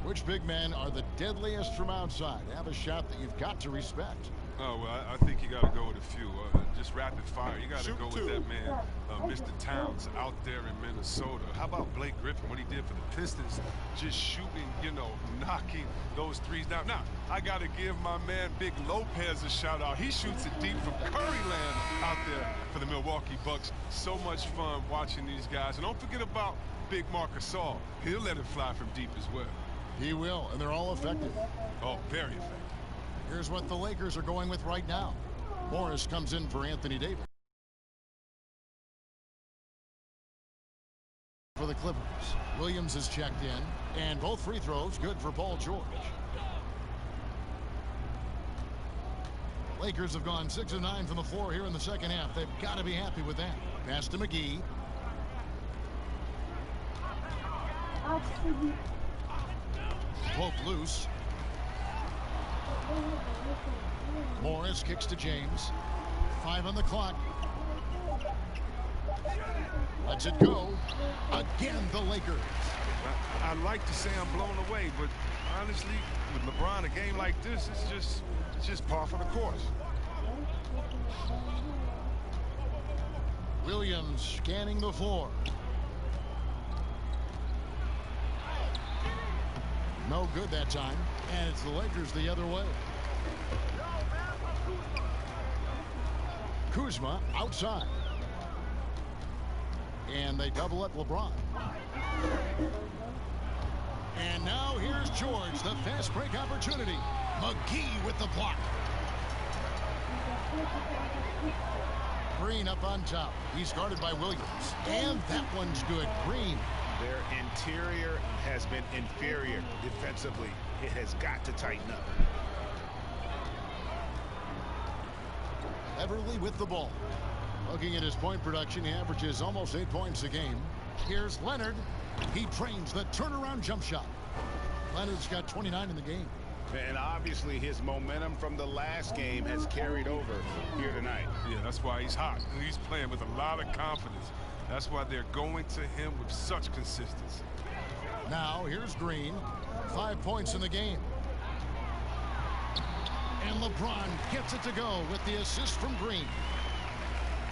which big men are the deadliest from outside? Have a shot that you've got to respect. Oh, well, I think you got to go with a few. Just rapid fire. You got to go with that man, Mr. Towns, out there in Minnesota. How about Blake Griffin, what he did for the Pistons, just shooting, you know, knocking those threes down. Now, I got to give my man Big Lopez a shout out. He shoots it deep from Curryland out there for the Milwaukee Bucks. So much fun watching these guys. And don't forget about Big Marc Gasol. He'll let it fly from deep as well. He will, and they're all effective. Oh, very effective. Here's what the Lakers are going with right now. Morris comes in for Anthony Davis. For the Clippers, Williams is checked in, and both free throws good for Paul George. Lakers have gone 6 of 9 from the floor here in the second half. They've got to be happy with that. Pass to McGee. Pope loose. Morris kicks to James. 5 on the clock. Lets it go. Again, the Lakers. I'd like to say I'm blown away, but honestly, with LeBron, a game like this, it's just par for the course. Williams scanning the floor. No good that time, and it's the Lakers the other way. Kuzma outside. And they double up LeBron. And now here's George, the fast break opportunity. McGee with the block. Green up on top. He's guarded by Williams. And that one's good. Green. Their interior has been inferior defensively. It has got to tighten up. Beverly with the ball. Looking at his point production, he averages almost 8 points a game. Here's Leonard. He trains the turnaround jump shot. Leonard's got 29 in the game. And obviously his momentum from the last game has carried over here tonight. Yeah, that's why he's hot. He's playing with a lot of confidence. That's why they're going to him with such consistency. Now here's Green. 5 points in the game. And LeBron gets it to go with the assist from Green.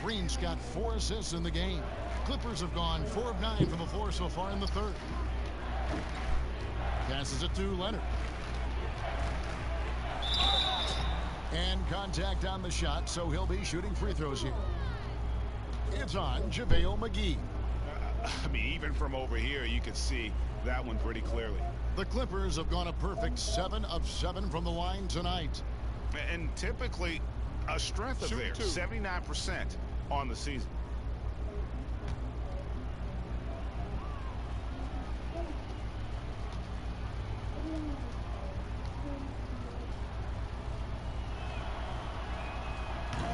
Green's got 4 assists in the game. Clippers have gone 4 of 9 from the floor so far in the third. Passes it to Leonard. And contact on the shot, so he'll be shooting free throws here. It's on JaVale McGee. I mean, even from over here, you can see that one pretty clearly. The Clippers have gone a perfect 7 of 7 from the line tonight. And typically, a strength of theirs, 79% on the season.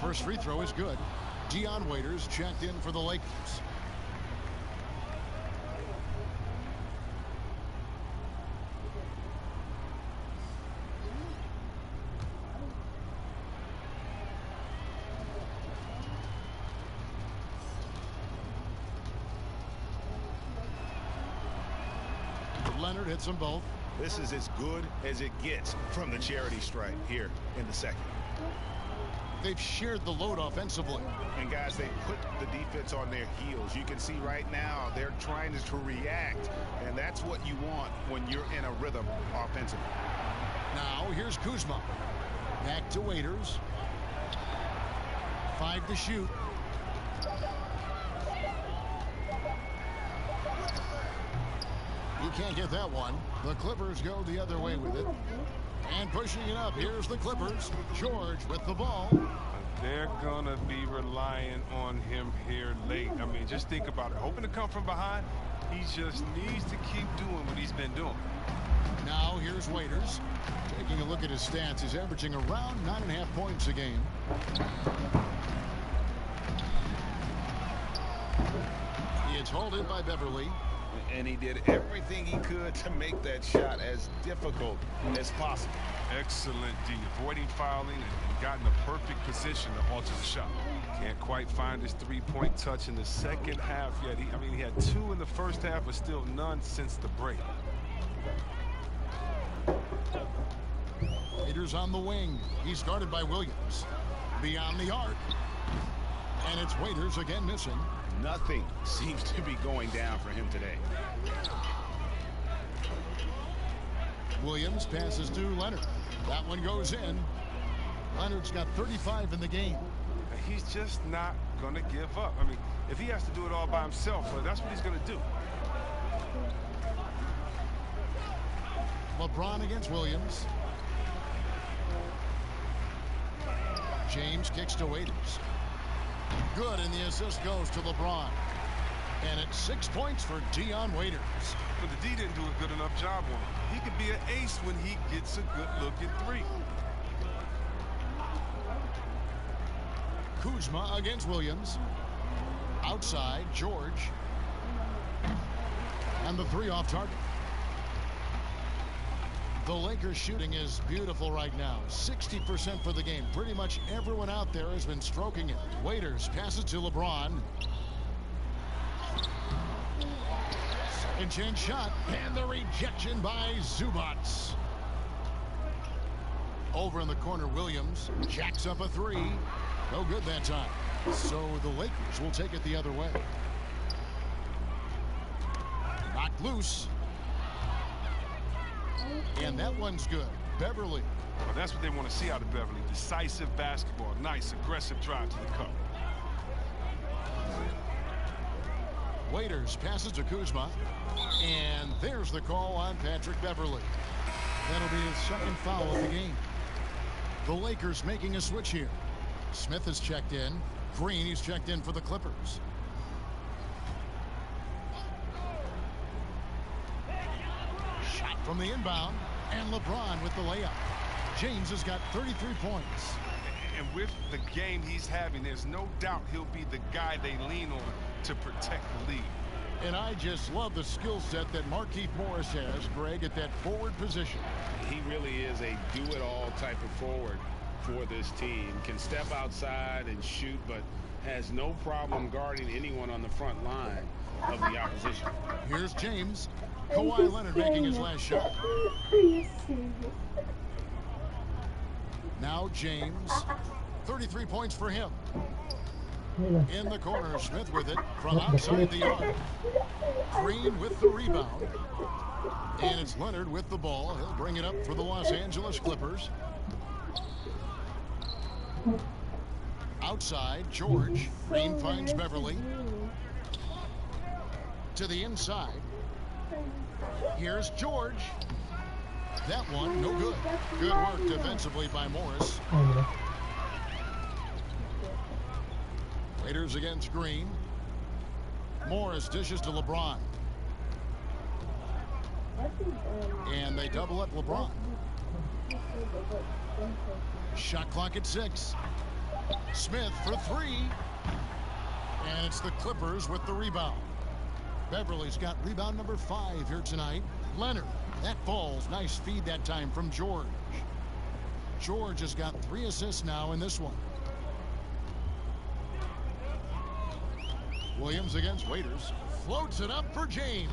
First free throw is good. Dion Waiters checked in for the Lakers. Leonard hits them both. This is as good as it gets from the charity stripe here in the second. They've shared the load offensively. And guys, they put the defense on their heels. You can see right now they're trying to react, and that's what you want when you're in a rhythm offensively. Now here's Kuzma. Back to Waiters. 5 to shoot. He can't get that one. The Clippers go the other way with it. And pushing it up, here's the Clippers. George with the ball. They're going to be relying on him here late. I mean, just think about it. Hoping to come from behind, he just needs to keep doing what he's been doing. Now here's Waiters. Taking a look at his stats, he's averaging around 9.5 points a game. He is hauled in by Beverly. And he did everything he could to make that shot as difficult as possible. Excellent D, avoiding fouling and gotten the perfect position to alter the shot. Can't quite find his three-point touch in the second half yet. He had 2 in the first half, but still none since the break. Waiters on the wing. He's guarded by Williams. Beyond the arc. And it's Waiters again missing. Nothing seems to be going down for him today. Williams passes to Leonard. That one goes in. Leonard's got 35 in the game. He's just not going to give up. I mean, if he has to do it all by himself, that's what he's going to do. LeBron against Williams. James kicks to Waiters. Good, and the assist goes to LeBron. And it's 6 points for Dion Waiters. But the D didn't do a good enough job on him. He could be an ace when he gets a good look at 3. Kuzma against Williams. Outside, George. And the 3 off target. The Lakers shooting is beautiful right now. 60% for the game. Pretty much everyone out there has been stroking it. Waiters passes to LeBron. Second chance shot. And the rejection by Zubats. Over in the corner, Williams jacks up a 3. No good that time. So the Lakers will take it the other way. Knocked loose. And that one's good. Beverly. Well, that's what they want to see out of Beverly. Decisive basketball. Nice, aggressive drive to the cup. Waiters passes to Kuzma. And there's the call on Patrick Beverly. That'll be his second foul of the game. The Lakers making a switch here. Smith is checked in. Green, he's checked in for the Clippers. Shot from the inbound. And LeBron with the layup. James has got 33 points. And with the game he's having, there's no doubt he'll be the guy they lean on to protect the lead. And I just love the skill set that Markieff Morris has, Greg, at that forward position. He really is a do-it-all type of forward for this team. Can step outside and shoot, but has no problem guarding anyone on the front line of the opposition. Here's James. Kawhi Leonard making his last shot. Now James. 33 points for him. In the corner, Smith with it from outside the arc. Green with the rebound. And it's Leonard with the ball. He'll bring it up for the Los Angeles Clippers. Outside, George. Green finds Beverly. To the inside. Here's George. That one, no good. Good work defensively by Morris. Raiders against Green. Morris dishes to LeBron. And they double up LeBron. Shot clock at 6. Smith for 3. And it's the Clippers with the rebound. Beverly's got rebound number 5 here tonight. Leonard, that falls. Nice feed that time from George. George has got 3 assists now in this one. Williams against Waiters. Floats it up for James.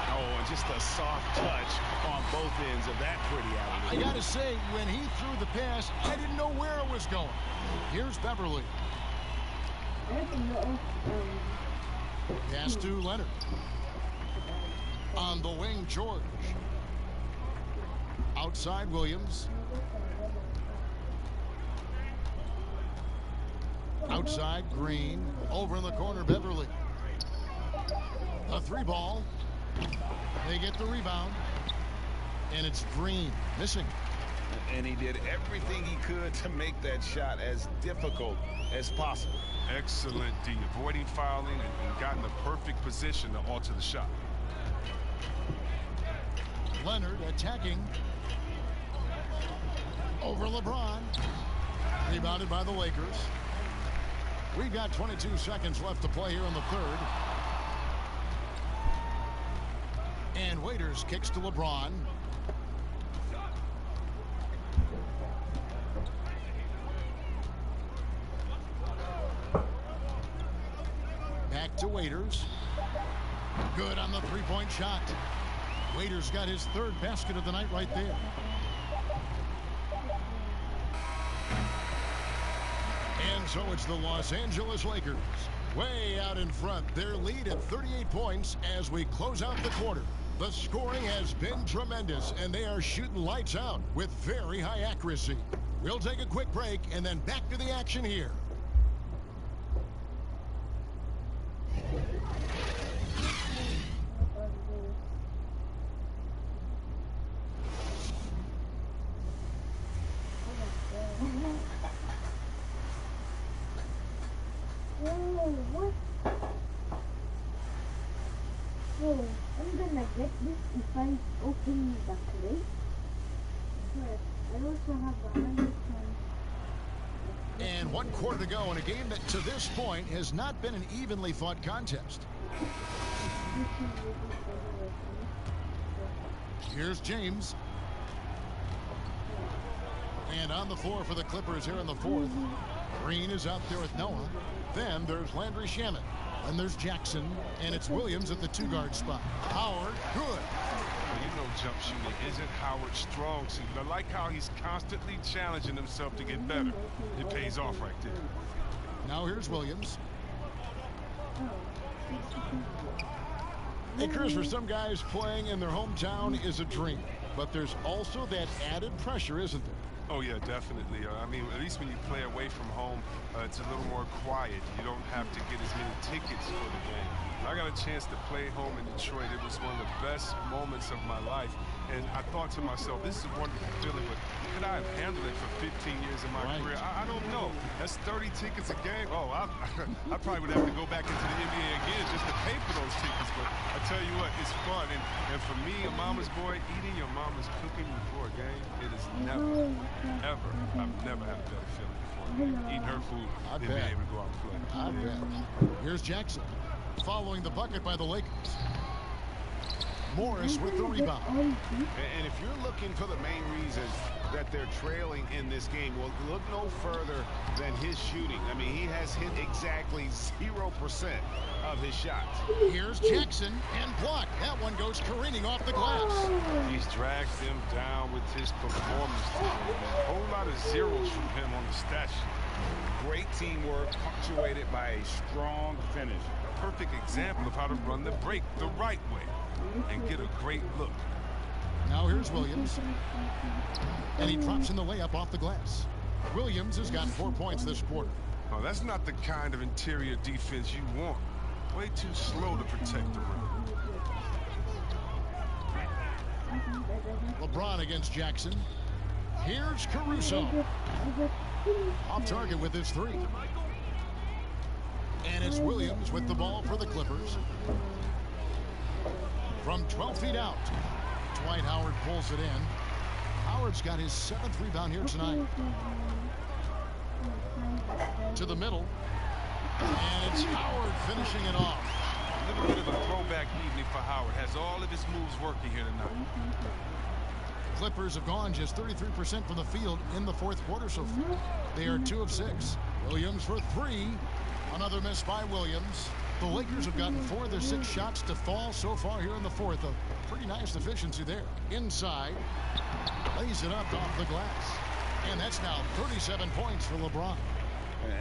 Oh, and just a soft touch on both ends of that pretty alley. I got to say, when he threw the pass, I didn't know where it was going. Here's Beverly. Pass to Leonard. On the wing, George. Outside, Williams. Outside, Green. Over in the corner, Beverly. A 3-ball. They get the rebound. And it's Green missing. And he did everything he could to make that shot as difficult as possible. Excellent D, avoiding fouling and got in the perfect position to alter the shot. Leonard attacking. Over LeBron. Rebounded by the Lakers. We've got 22 seconds left to play here in the third. And Waiters kicks to LeBron. Back to Waiters. Good on the three-point shot. Waiters got his third basket of the night right there. And so it's the Los Angeles Lakers way out in front. Their lead at 38 points as we close out the quarter. The scoring has been tremendous, and they are shooting lights out with very high accuracy. We'll take a quick break and then back to the action here. What? Oh, I'm gonna get this if I open the crate. But I also have 100 And 1 quarter to go in a game that to this point has not been an evenly fought contest. Here's James. And on the floor for the Clippers here in the fourth. Green is out there with Noah. Then there's Landry Shamet. And there's Jackson. And it's Williams at the 2-guard spot. Howard, good. Well, you know jump shooting isn't Howard's strong suit. I like how he's constantly challenging himself to get better. It pays off right there. Now here's Williams. LAKERS, for some guys, playing in their hometown is a dream. But there's also that added pressure, isn't there? Oh, yeah, definitely. I mean, at least when you play away from home, it's a little more quiet. You don't have to get as many tickets for the game. When I got a chance to play home in Detroit, it was one of the best moments of my life. And I thought to myself, this is a wonderful feeling, but could I have handled it for 15 years of my career? I don't know. That's 30 tickets a game. Oh, I probably would have to go back into the NBA again just to pay for those tickets. But I tell you what, it's fun. And for me, a mama's boy, eating your mama's cooking before a game, it is never, ever, I've never had a better feeling before. Eating her food and being able to go out and play. I bet. Here's Jackson following the bucket by the Lakers. Morris with the rebound. And if you're looking for the main reason that they're trailing in this game, well, look no further than his shooting. I mean, he has hit exactly 0% of his shots. Here's Jackson and blocked. That one goes careening off the glass. He's dragged them down with his performance today, man. A whole lot of zeros from him on the stat sheet. Great teamwork punctuated by a strong finish. A perfect example of how to run the break the right way and get a great look. Now here's Williams. And he drops in the layup off the glass. Williams has got 4 points this quarter. Oh, that's not the kind of interior defense you want. Way too slow to protect the rim. LeBron against Jackson. Here's Caruso. Off target with his 3. And it's Williams with the ball for the Clippers. From 12 feet out, Dwight Howard pulls it in. Howard's got his 7th rebound here tonight. To the middle. And it's Howard finishing it off. A little bit of a throwback evening for Howard. Has all of his moves working here tonight. Clippers have gone just 33% from the field in the fourth quarter so far. They are 2 of 6. Williams for 3. Another miss by Williams. The Lakers have gotten 4 of their 6 shots to fall so far here in the fourth. A pretty nice efficiency there. Inside, lays it up off the glass. And that's now 37 points for LeBron.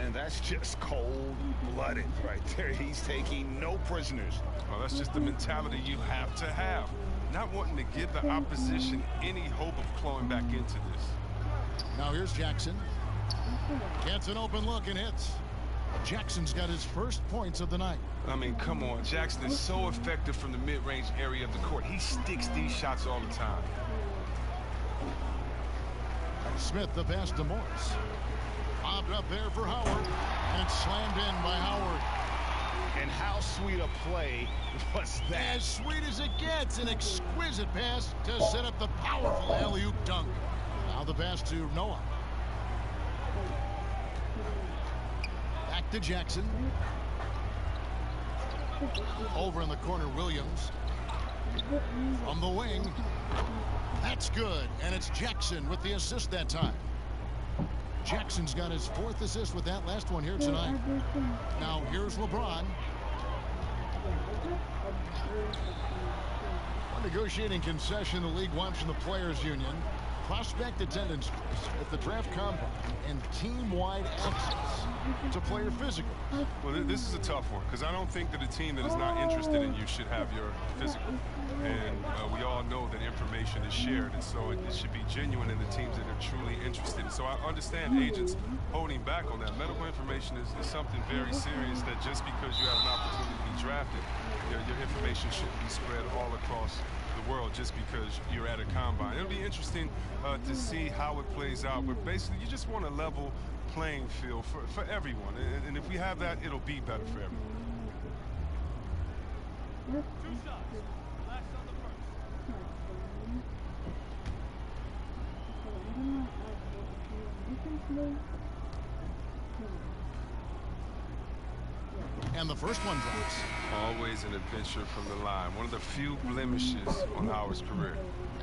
And that's just cold-blooded right there. He's taking no prisoners. Well, that's just the mentality you have to have. Not wanting to give the opposition any hope of clawing back into this. Now here's Jackson. Gets an open look and hits. Jackson's got his first points of the night. I mean, come on. Jackson is so effective from the mid-range area of the court. He sticks these shots all the time. Smith the pass to Morris. Bobbed up there for Howard. And it's slammed in by Howard. And how sweet a play was that? As sweet as it gets. An exquisite pass to set up the powerful alley-oop dunk. Now the pass to Noah. Back to Jackson. Over in the corner, Williams. From the wing. That's good. And it's Jackson with the assist that time. Jackson's got his 4th assist with that last one here tonight. Now here's LeBron. One negotiating concession the league wants from the Players Union. Prospect attendance at the draft combine and team-wide access to player physical. Well, this is a tough one because I don't think that a team that is not interested in you should have your physical. And we all know that information is shared, and so it should be genuine in the teams that are truly interested. So I understand agents holding back on that. Medical information is something very serious that just because you have an opportunity to be drafted, your information shouldn't be spread all across the world just because you're at a combine. It'll be interesting to see how it plays out, but basically you just want a level playing field for everyone, and if we have that, it'll be better for everyone. And the first one drops. Always an adventure from the line. One of the few blemishes on Howard's career.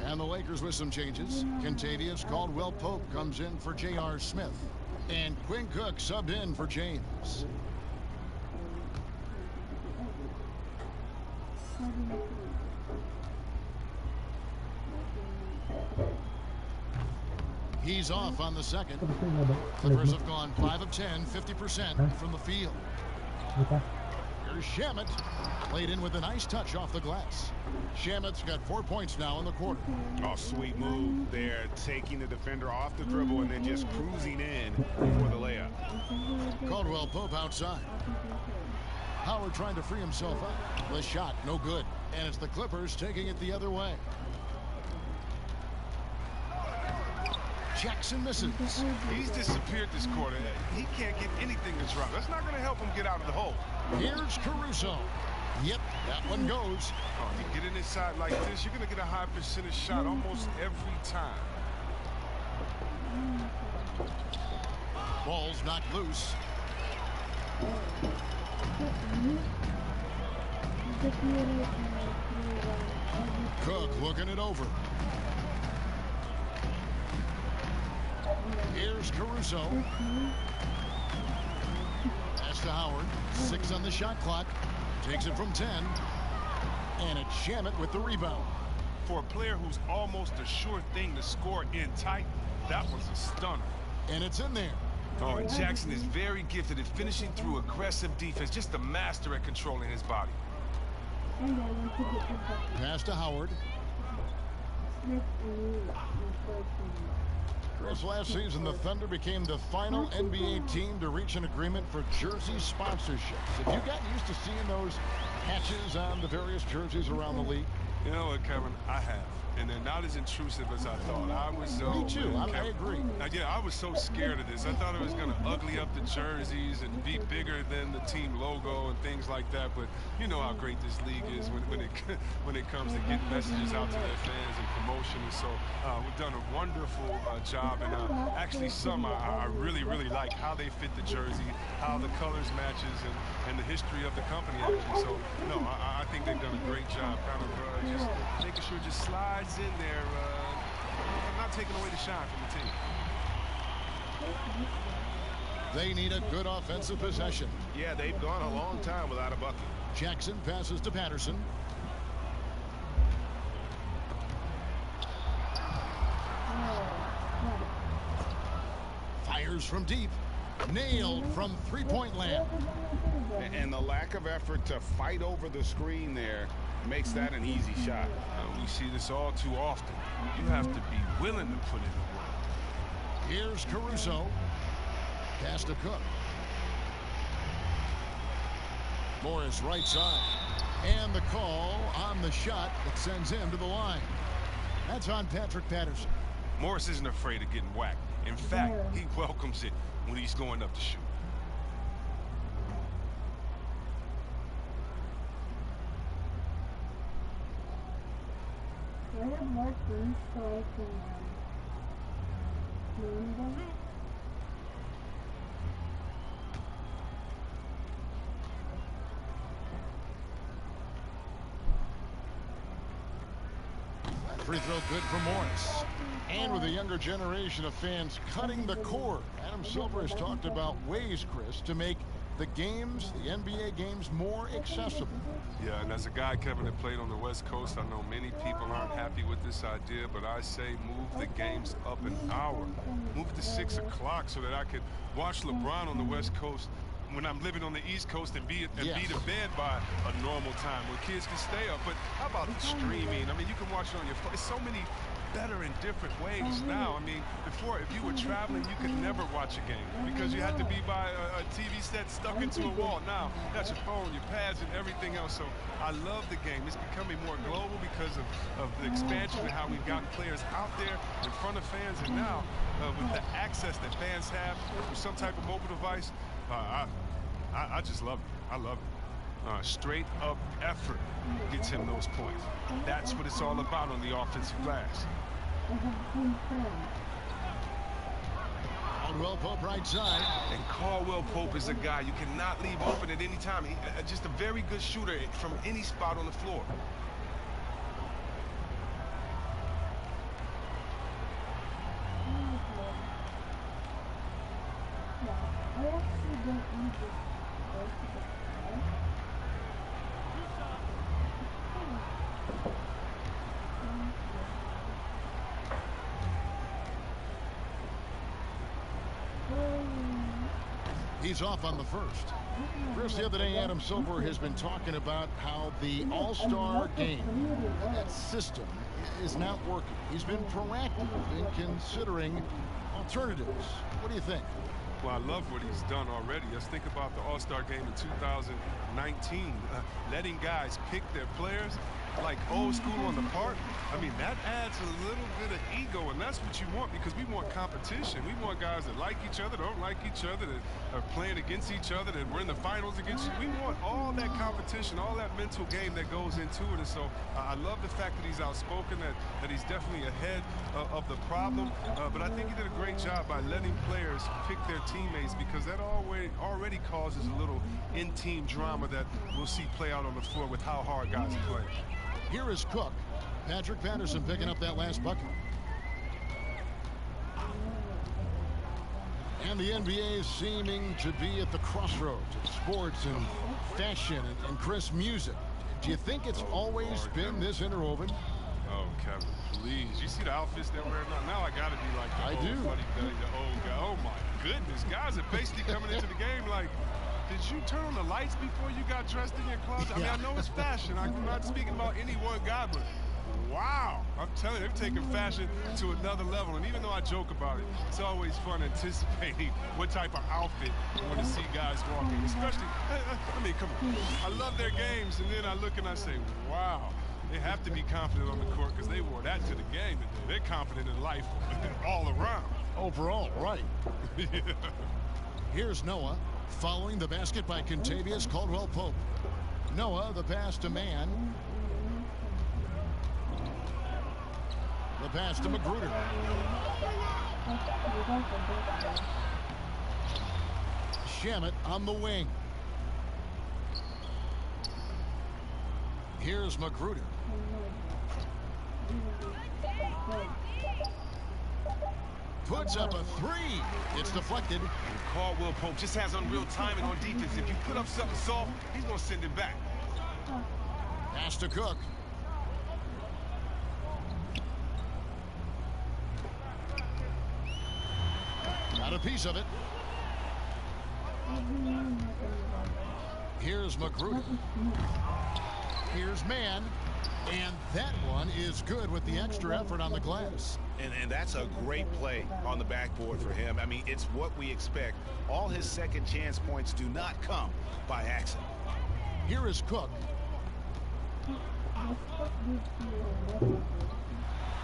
And the Lakers with some changes. Contavious Caldwell-Pope comes in for J.R. Smith. And Quinn Cook subbed in for James. He's off on the second. Clippers have gone 5 of 10, 50% from the field. Here's Shamet. Played in with a nice touch off the glass. Shamet's got 4 points now in the quarter. Oh, sweet move there, taking the defender off the dribble and then just cruising in for the layup. Caldwell-Pope outside. Howard trying to free himself up. The shot, no good. And it's the Clippers taking it the other way. Jackson misses. He's disappeared this quarter. He can't get anything to drop. That's not going to help him get out of the hole. Here's Caruso. Yep, that one goes. Oh, you get in inside like this, you're going to get a high percentage shot almost every time. Ball's knocked loose. Cook looking it over. Here's Caruso. Pass to Howard. 6 on the shot clock. Takes it from 10. And it's Shamet with the rebound. For a player who's almost a sure thing to score in tight, that was a stunner. And it's in there. Oh, and Jackson is very gifted at finishing through aggressive defense, just a master at controlling his body. Pass to Howard. Chris, last season the Thunder became the final NBA team to reach an agreement for jersey sponsorships. Have you gotten used to seeing those patches on the various jerseys around the league? You know what, Kevin? I have. And they're not as intrusive as I thought. I was so... Me too. I agree. Yeah, I was so scared of this. I thought it was going to ugly up the jerseys and be bigger than the team logo and things like that. But you know how great this league is when it comes to getting messages out to their fans and promotion. And so we've done a wonderful job. And actually some I really, really like how they fit the jersey, how the colors matches, and the history of the company, actually. So, no, I think they've done a great job kind of just making sure it just slides in there, not taking away the shine from the team. They need a good offensive possession. Yeah, they've gone a long time without a bucket. Jackson passes to Patterson. Fires from deep. Nailed from three-point land. And the lack of effort to fight over the screen there makes that an easy shot. We see this all too often. You have to be willing to put in the work. Here's Caruso. Pass to Cook. Morris right side. And the call on the shot that sends him to the line. That's on Patrick Patterson. Morris isn't afraid of getting whacked. In fact, he welcomes it when he's going up to shoot. I have more things so I can clean them. Free throw good for Morris. And with a younger generation of fans cutting the cord, Adam Silver has talked about ways, Chris, to make the games, the NBA games, more accessible. Yeah, and as a guy, Kevin, that played on the West Coast, I know many people aren't happy with this idea, but I say move the games up an hour. Move it to 6 o'clock so that I could watch LeBron on the West Coast when I'm living on the East Coast and be to bed by a normal time where kids can stay up. But how about the streaming? I mean, you can watch it on your phone. There's so many better and different ways now. I mean, before, if you were traveling, you could never watch a game because you had to be by a TV set stuck into a wall. Now, you got your phone, your pads, and everything else. So I love the game. It's becoming more global because of the expansion and how we've gotten players out there in front of fans. And now, with the access that fans have through some type of mobile device, I just love it. I love it. Straight up effort gets him those points. That's what it's all about on the offensive glass. Caldwell Pope right side. And Caldwell Pope is a guy you cannot leave open at any time. Just a very good shooter from any spot on the floor. He's off on the first. Chris, the other day, Adam Silver has been talking about how the All-Star game, that system, is not working. He's been proactive in considering alternatives. What do you think? Well, I love what he's done already. Let's think about the All-Star game in 2019. Letting guys pick their players like old school on the park. I mean, that adds a little bit of ego, and that's what you want because we want competition. We want guys that like each other, don't like each other, that are playing against each other, that we're in the finals against you. We want all that competition, all that mental game that goes into it. And so I love the fact that he's outspoken, that he's definitely ahead of the problem. But I think he did a great job by letting players pick their teammates because that already causes a little in-team drama that we'll see play out on the floor with how hard guys play. Here is Cook. Patrick Patterson picking up that last bucket. And the NBA is seeming to be at the crossroads of sports and fashion and Chris, music. Do you think it's always been this interwoven? Oh, Kevin, please. You see the outfits they're wearing now? Now I got to be like the old buddy belly, the old guy. Oh, my goodness. Guys are basically coming into the game like, did you turn on the lights before you got dressed in your closet? I mean, I know it's fashion. I'm not speaking about any one guy, but wow. I'm telling you, they're taking fashion to another level. And even though I joke about it, it's always fun anticipating what type of outfit you want to see guys walking. Especially, I mean, come on. I love their games, and then I look and I say, wow. They have to be confident on the court because they wore that to the game today. They're confident in life all around. Overall, right. Yeah. Here's Noah. Following the basket by Contavious Caldwell Pope. Noah, the pass to Mann. The pass to Magruder. Shamet on the wing. Here's Magruder. puts up a three. It's deflected. And Caldwell Pope just has unreal timing on defense. If you put up something soft, he's going to send it back. Pass to Cook. Got a piece of it. Here's McGruder. Here's Mann. And that one is good with the extra effort on the glass. And that's a great play on the backboard for him. I mean, it's what we expect. All his second chance points do not come by accident. Here is Cook.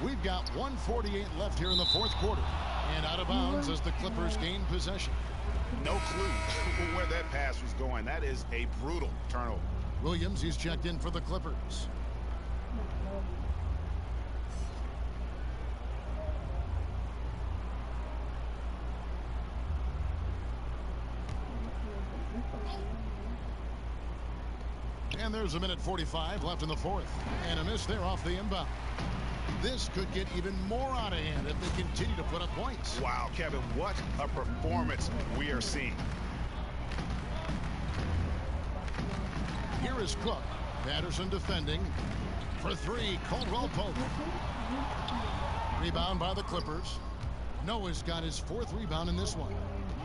We've got 1:48 left here in the fourth quarter. And out of bounds as the Clippers gain possession. No clue where that pass was going. That is a brutal turnover. Williams, he's checked in for the Clippers. And there's a minute 45 left in the fourth. And a miss there off the inbound. This could get even more out of hand if they continue to put up points. Wow, Kevin, what a performance we are seeing. Here is Cook. Patterson defending. For three, Caldwell Pope. Rebound by the Clippers. Noah's got his fourth rebound in this one.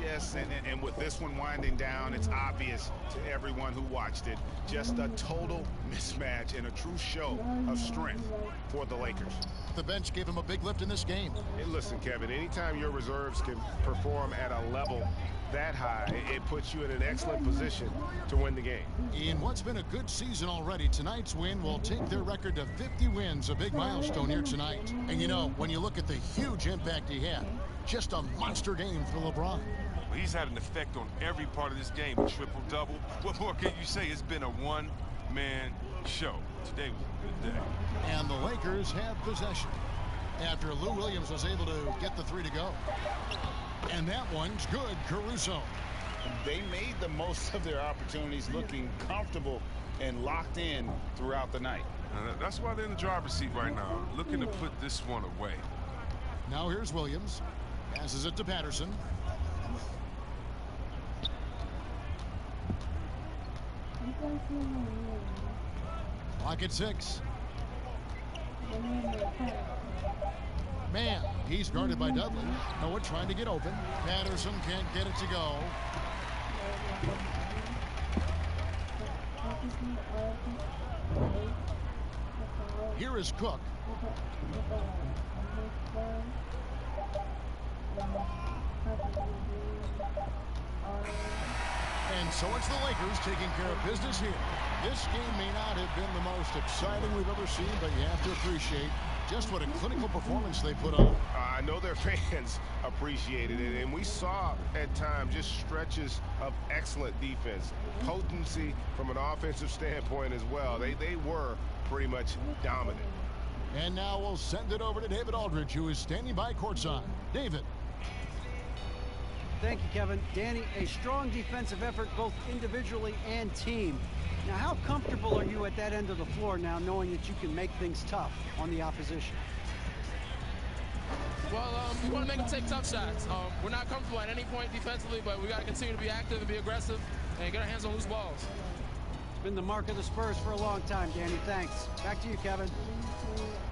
Yes, and with this one winding down, it's obvious to everyone who watched it. Just a total mismatch and a true show of strength for the Lakers. The bench gave him a big lift in this game. Hey, listen, Kevin, anytime your reserves can perform at a level that high, it puts you in an excellent position to win the game. In what's been a good season already, tonight's win will take their record to 50 wins, a big milestone here tonight. And you know, when you look at the huge impact he had, just a monster game for LeBron. Well, he's had an effect on every part of this game, a triple-double. What more can you say? It's been a one-man show. Today was a good day. And the Lakers have possession after Lou Williams was able to get the three to go. And that one's good, Caruso. They made the most of their opportunities, looking comfortable and locked in throughout the night. That's why they're in the driver's seat right now, looking to put this one away. Now here's Williams. Passes it to Patterson. Clock at 6. Man, he's guarded by Dudley. Noah trying to get open. Patterson can't get it to go. Here is Cook. And so it's the Lakers taking care of business here. This game may not have been the most exciting we've ever seen, but you have to appreciate just what a clinical performance they put on. I know their fans appreciated it, and we saw at times just stretches of excellent defense, potency from an offensive standpoint as well. They were pretty much dominant. And now we'll send it over to David Aldridge, who is standing by courtside. David. Thank you, Kevin. Danny, a strong defensive effort both individually and team. Now, how comfortable are you at that end of the floor now, knowing that you can make things tough on the opposition? Well, we want to make them take tough shots. We're not comfortable at any point defensively, but we got to continue to be active and be aggressive and get our hands on loose balls. It's been the mark of the Spurs for a long time, Danny. Thanks. Back to you, Kevin.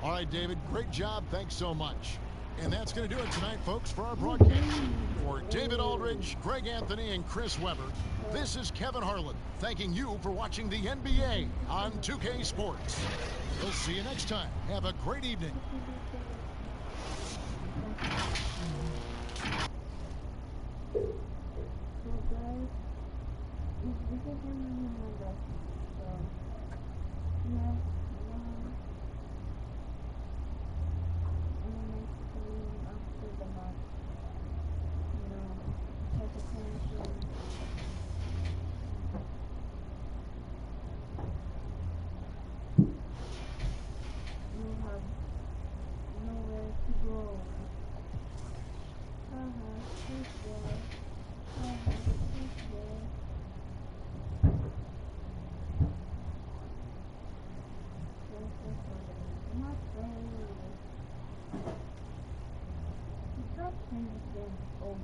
All right, David, great job. Thanks so much. And that's going to do it tonight, folks, for our broadcast. For David Aldridge, Greg Anthony, and Chris Webber, this is Kevin Harlan thanking you for watching the NBA on 2K Sports. We'll see you next time. Have a great evening. 10 again. Oh.